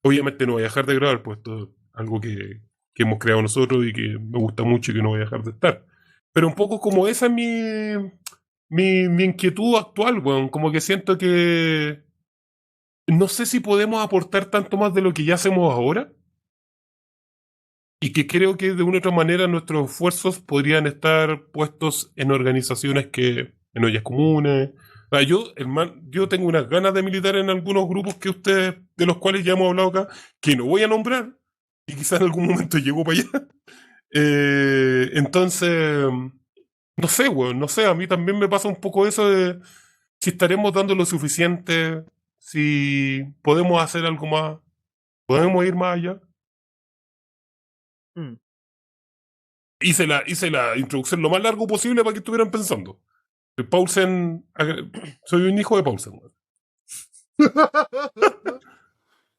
Obviamente no voy a dejar de grabar, pues esto es algo que hemos creado nosotros y que me gusta mucho y que no voy a dejar de estar. Pero un poco como esa es mi inquietud actual, weón. Como que siento que no sé si podemos aportar tanto más de lo que ya hacemos ahora. Y que creo que de una u otra manera nuestros esfuerzos podrían estar puestos en organizaciones en ollas comunes. O sea, yo tengo unas ganas de militar en algunos grupos que ustedes, de los cuales ya hemos hablado acá, que no voy a nombrar, y quizás en algún momento llego para allá. Entonces, no sé, weón, no sé, a mí también me pasa un poco eso de si estaremos dando lo suficiente, si podemos hacer algo más, podemos ir más allá. Mm. Hice la introducción lo más largo posible para que estuvieran pensando. Paulsen, soy un hijo de Paulsen, weón.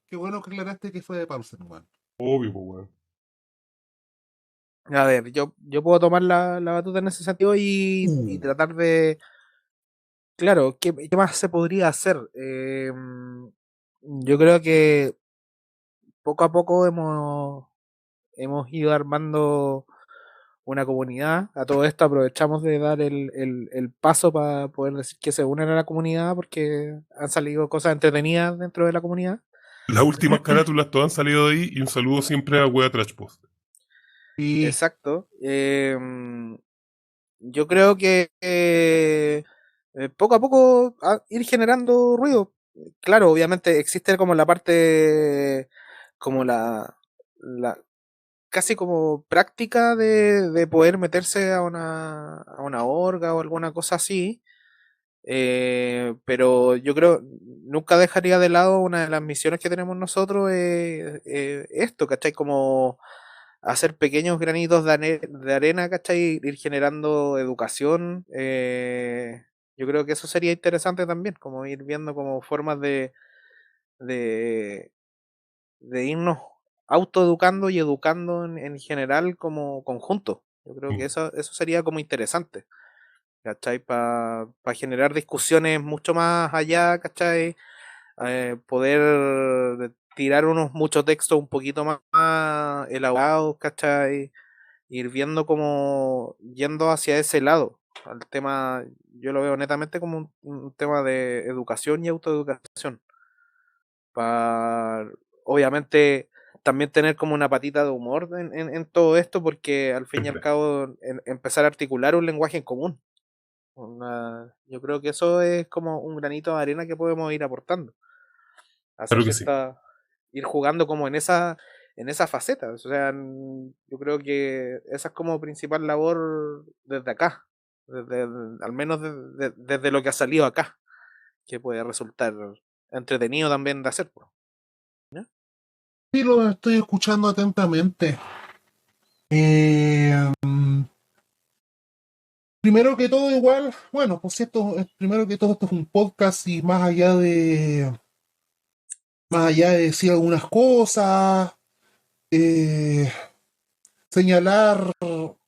Qué bueno que aclaraste que fue de Paulsen, weón. Obvio, pues, weón. A ver, yo puedo tomar la batuta en ese sentido y tratar de... Claro, ¿qué más se podría hacer? Yo creo que poco a poco hemos ido armando una comunidad. A todo esto aprovechamos de dar el paso para poder decir que se unen a la comunidad porque han salido cosas entretenidas dentro de la comunidad. Las últimas carátulas todas han salido de ahí y un saludo siempre a Wea Trash Post. Y Exacto. Yo creo que poco a poco ir generando ruido. claro, obviamente existe como la parte, como la casi como práctica de poder meterse a una orga o alguna cosa así. Pero yo creo, nunca dejaría de lado una de las misiones que tenemos nosotros, esto, ¿cachai? Como hacer pequeños granitos de arena, ¿cachai? Ir generando educación. Yo creo que eso sería interesante también, como ir viendo como formas de, de irnos autoeducando y educando en general como conjunto. Yo creo que eso sería como interesante. ¿Cachai? Para generar discusiones mucho más allá, ¿cachai? Poder tirar muchos textos un poquito más elaborados, ¿cachai? Ir viendo como yendo hacia ese lado. Al tema, yo lo veo netamente como un tema de educación y autoeducación. Para, obviamente, también tener como una patita de humor en todo esto, porque al fin y al cabo, empezar a articular un lenguaje en común. Yo creo que eso es como un granito de arena que podemos ir aportando. Hacer Claro que sí. cierta, ir jugando como en esa faceta. O sea, yo creo que esa es como principal labor desde acá. Al menos desde lo que ha salido acá. Que puede resultar entretenido también de hacer. ¿Ya? Sí, lo estoy escuchando atentamente. Eh, Primero que todo, igual, bueno, por cierto, primero que todo, esto es un podcast y más allá de decir algunas cosas, eh, señalar,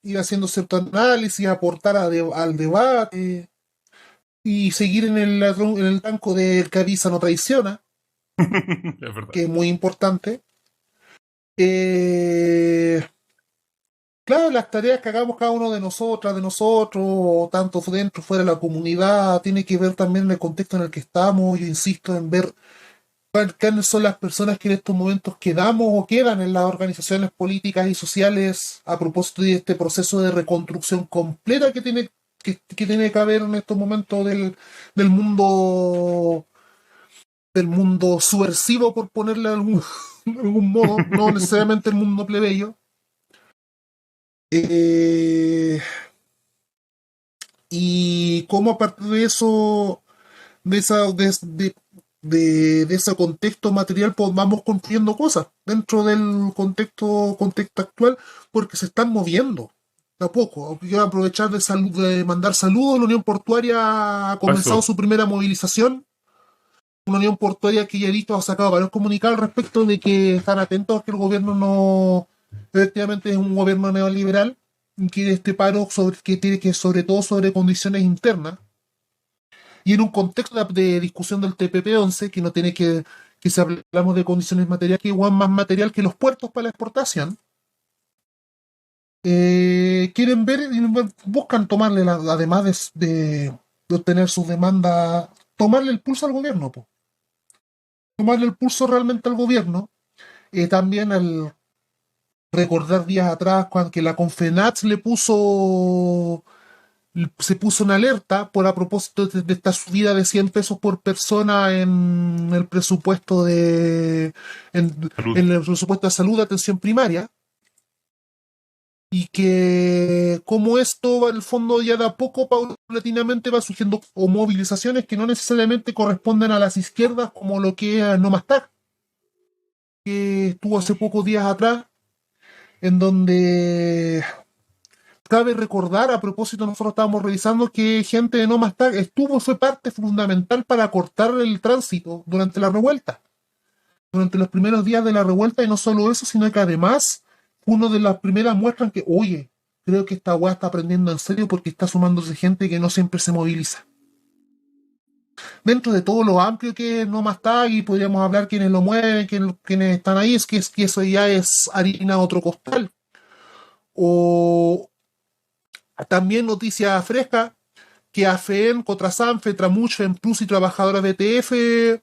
ir haciendo cierto análisis, aportar al debate y seguir en el banco del que avisa no traiciona, Es verdad. que es muy importante. Eh, Claro, las tareas que hagamos cada uno de nosotros, tanto dentro, fuera de la comunidad, tiene que ver también en el contexto en el que estamos. Yo insisto en ver quiénes son las personas que en estos momentos quedamos o quedan en las organizaciones políticas y sociales a propósito de este proceso de reconstrucción completa que tiene que haber en estos momentos del mundo del mundo subversivo, por ponerle de algún modo, no necesariamente el mundo plebeyo. Eh, y cómo a partir de eso, de esa, de ese contexto material, pues vamos construyendo cosas dentro del contexto actual, porque se están moviendo de a poco. Quiero aprovechar de mandar saludos. La Unión Portuaria ha comenzado Paso. su primera movilización. Una Unión Portuaria que ya he visto ha sacado varios comunicados al respecto de que están atentos a que el gobierno no, efectivamente es un gobierno neoliberal, que este paro que tiene que sobre todo sobre condiciones internas y en un contexto de discusión del TPP-11 que no tiene que si hablamos de condiciones materiales, que igual más material que los puertos para la exportación, quieren ver y buscan tomarle, además de obtener sus demandas, tomarle el pulso al gobierno, po. Tomarle el pulso realmente al gobierno. También al recordar días atrás cuando que la Confenat se puso en alerta por a propósito de esta subida de 100 pesos por persona en el presupuesto Salud. en el presupuesto de salud de atención primaria, y que como esto va en el fondo ya de a poco paulatinamente va surgiendo o movilizaciones que no necesariamente corresponden a las izquierdas, como lo que es No Más TAC, que estuvo hace pocos días atrás, en donde cabe recordar, a propósito, nosotros estábamos revisando que gente de No Más TAC fue parte fundamental para cortar el tránsito durante la revuelta, durante los primeros días de la revuelta, y no solo eso, sino que además uno de las primeras muestran que, oye, creo que esta weá está aprendiendo en serio porque está sumándose gente que no siempre se moviliza. Dentro de todo lo amplio que es No Más TAC, y podríamos hablar quienes lo mueven, quienes están ahí, es que eso ya es harina a otro costal. O también noticia fresca, que AFEN, Cotrasan, Fetramuch, FEMPLUS y trabajadoras de ETF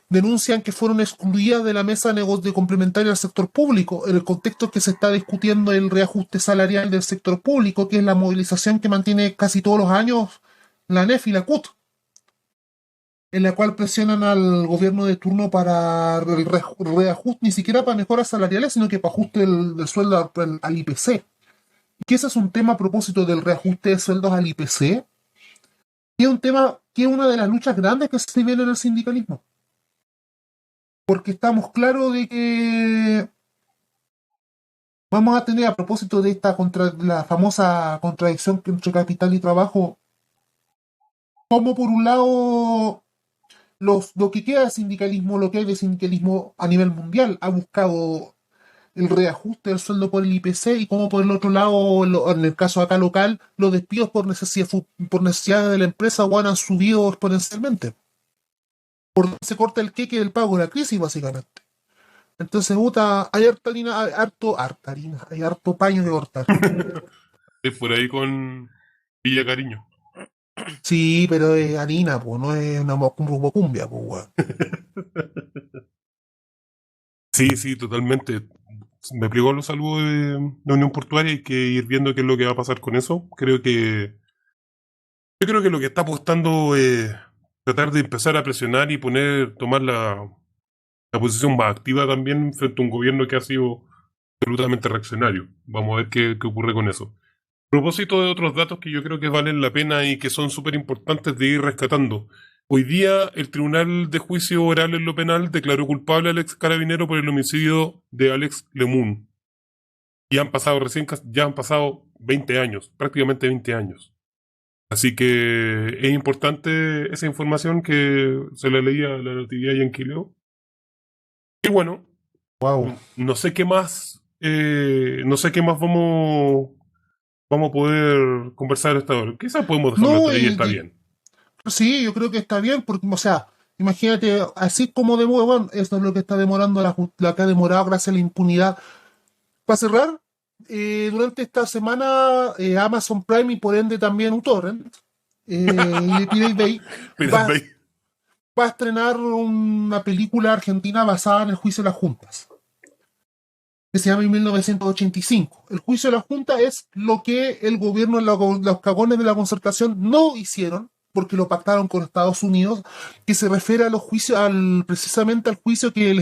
denuncian que fueron excluidas de la mesa de complementaria del sector público, en el contexto que se está discutiendo el reajuste salarial del sector público, que es la movilización que mantiene casi todos los años la NEF y la CUT. en la cual presionan al gobierno de turno para el reajuste, ni siquiera para mejoras salariales, sino que para ajuste del sueldo al IPC. Que ese es un tema a propósito del reajuste de sueldos al IPC, que es un tema, que es una de las luchas grandes que se viene en el sindicalismo. Porque estamos claros de que vamos a tener, a propósito de la famosa contradicción entre capital y trabajo, como por un lado lo que queda de sindicalismo, lo que hay de sindicalismo a nivel mundial, ha buscado el reajuste del sueldo por el IPC y como por el otro lado, en el caso acá local, los despidos por necesidad de la empresa han subido exponencialmente. Por donde se corta el queque del pago de la crisis, básicamente. Entonces, puta, hay harta harina, hay harto paño de cortar. Es por ahí con Villa Cariño. Sí, pero es harina, pues, no es una cumbia, pues, weón. Sí, totalmente. Me plegó los saludos de Unión Portuaria y que ir viendo qué es lo que va a pasar con eso. Yo creo que lo que está apostando es tratar de empezar a presionar y tomar la posición más activa también frente a un gobierno que ha sido absolutamente reaccionario. Vamos a ver qué ocurre con eso. A propósito de otros datos que yo creo que valen la pena y que son súper importantes de ir rescatando. Hoy día el Tribunal de Juicio Oral en lo Penal declaró culpable al ex carabinero por el homicidio de Alex Lemun. Y ya han pasado 20 años, prácticamente 20 años. Así que es importante esa información que se la leía la noticias en Quileo. Y bueno, Wow. no sé qué más, vamos a poder conversar esta hora. Quizás podemos dejarlo No, hasta ahí y está bien. sí, yo creo que está bien, porque, o sea, imagínate, así como bueno, esto es lo que está demorando la que ha demorado gracias a la impunidad. Para cerrar, durante esta semana, Amazon Prime y por ende también uTorrent y Pirate Bay Mira, va, va a estrenar una película argentina basada en el juicio de las juntas, que se llama 1985. El juicio de las juntas es lo que el gobierno, los cagones de la concertación no hicieron, porque lo pactaron con Estados Unidos, que se refiere a los juicios, precisamente al juicio que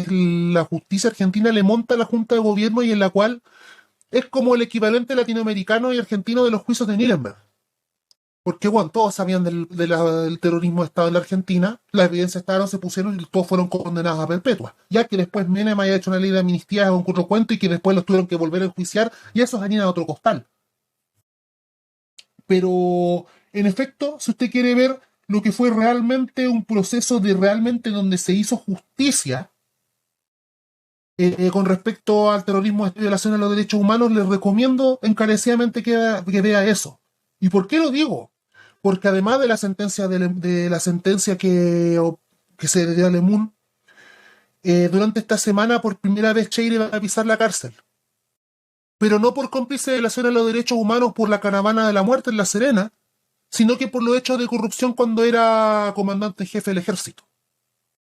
la justicia argentina le monta a la Junta de Gobierno y en la cual es como el equivalente latinoamericano y argentino de los juicios de Nuremberg. Porque, bueno, todos sabían del terrorismo de Estado en la Argentina, las evidencias estaban, se pusieron y todos fueron condenados a perpetua. Ya que después Menem haya hecho una ley de amnistía con otro cuento y que después los tuvieron que volver a enjuiciar, y eso es harina de otro costal. Pero, en efecto, si usted quiere ver lo que fue realmente un proceso de realmente donde se hizo justicia con respecto al terrorismo de violación a los derechos humanos, les recomiendo encarecidamente que vea eso. ¿Y por qué lo digo? Porque además de la sentencia que se le dio a Lemun, durante esta semana por primera vez Cheire va a pisar la cárcel. Pero no por cómplice de violación a los derechos humanos por la caravana de la muerte en La Serena, sino que por los hechos de corrupción cuando era comandante en jefe del ejército.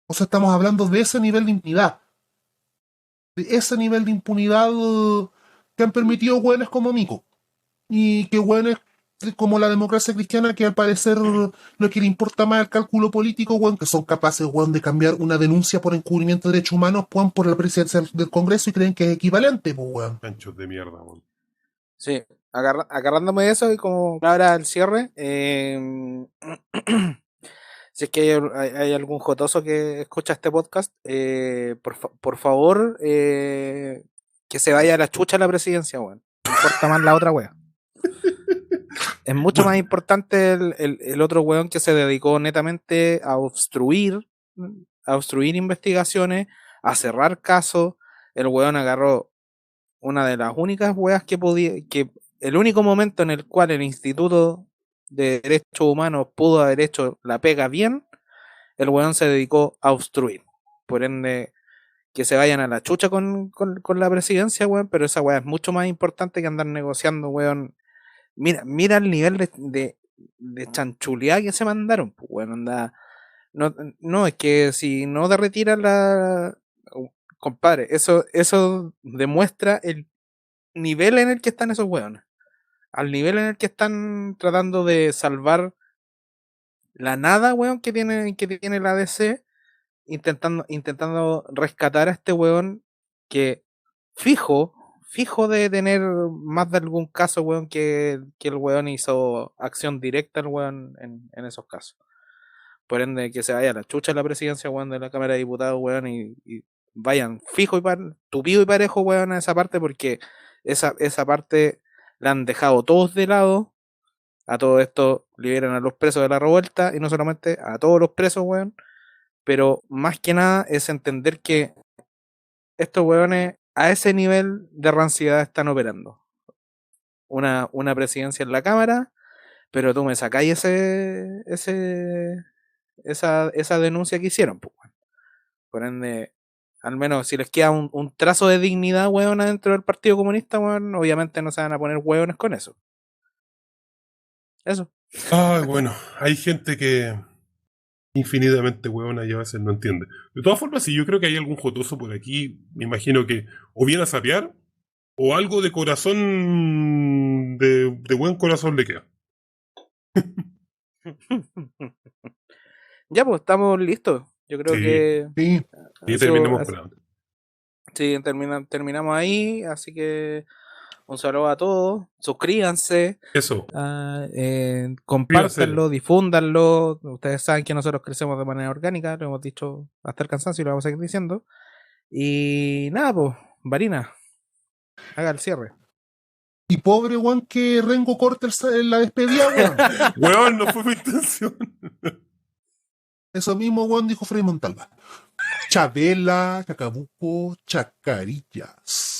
O sea, estamos hablando de ese nivel de impunidad. De ese nivel de impunidad que han permitido hueones como Mico. Y que hueones como la democracia cristiana, que al parecer lo que le importa más el cálculo político, hueón, que son capaces, hueón, de cambiar una denuncia por encubrimiento de derechos humanos, hueón, por la presidencia del Congreso y creen que es equivalente, pues, hueón. Anchos de mierda, weón. Sí, agarrándome de eso y como ahora al cierre, si es que hay algún jotoso que escucha este podcast, por favor, que se vaya a la chucha la presidencia, weón. No importa más la otra wea. Es mucho más importante el otro weón que se dedicó netamente a obstruir investigaciones, a cerrar casos. El weón agarró una de las únicas weas el único momento en el cual el Instituto de Derechos Humanos pudo haber hecho la pega bien, el weón se dedicó a obstruir. Por ende, que se vayan a la chucha con la presidencia, weón, pero esa wea es mucho más importante que andar negociando, weón. Mira el nivel de chanchuleada que se mandaron, pues, weón, anda. No, es que si no te retiran compadre, eso demuestra el nivel en el que están esos weones. Al nivel en el que están tratando de salvar la nada, weón, que tiene la DC, intentando rescatar a este weón que fijo de tener más de algún caso, weón, que el weón hizo acción directa, el weón, en esos casos. Por ende, que se vaya a la chucha la presidencia, weón, de la Cámara de Diputados, weón, y vayan fijo tupido y parejo, weón, a esa parte, porque esa parte la han dejado todos de lado. A todo esto liberan a los presos de la revuelta, y no solamente a todos los presos, weón, pero más que nada es entender que estos weones a ese nivel de ranciedad están operando. Una presidencia en la Cámara, pero tú me sacáis esa denuncia que hicieron, pues, weón. Por ende, al menos si les queda un trazo de dignidad, weón, dentro del Partido Comunista, weón, obviamente no se van a poner weones con eso. Eso. Ay, bueno, hay gente que infinitamente huevona y a veces no entiende. De todas formas, si yo creo que hay algún jotoso por aquí, me imagino que o viene a sapear o algo de corazón, de buen corazón le queda. Ya, pues estamos listos. Yo creo Sí. que Sí. Y terminemos por ahora. sí, terminamos ahí, así que un saludo a todos, suscríbanse, Eso. compártanlo, difúndanlo. Ustedes saben que nosotros crecemos de manera orgánica, lo hemos dicho hasta el cansancio y lo vamos a seguir diciendo. Y nada, pues, Varina, haga el cierre. Y pobre weón que Rengo corte la despedida, weón. Weón, no fue mi intención. Eso mismo, weón, dijo Frei Montalva. Chabela, Chacabuco, Chacarillas.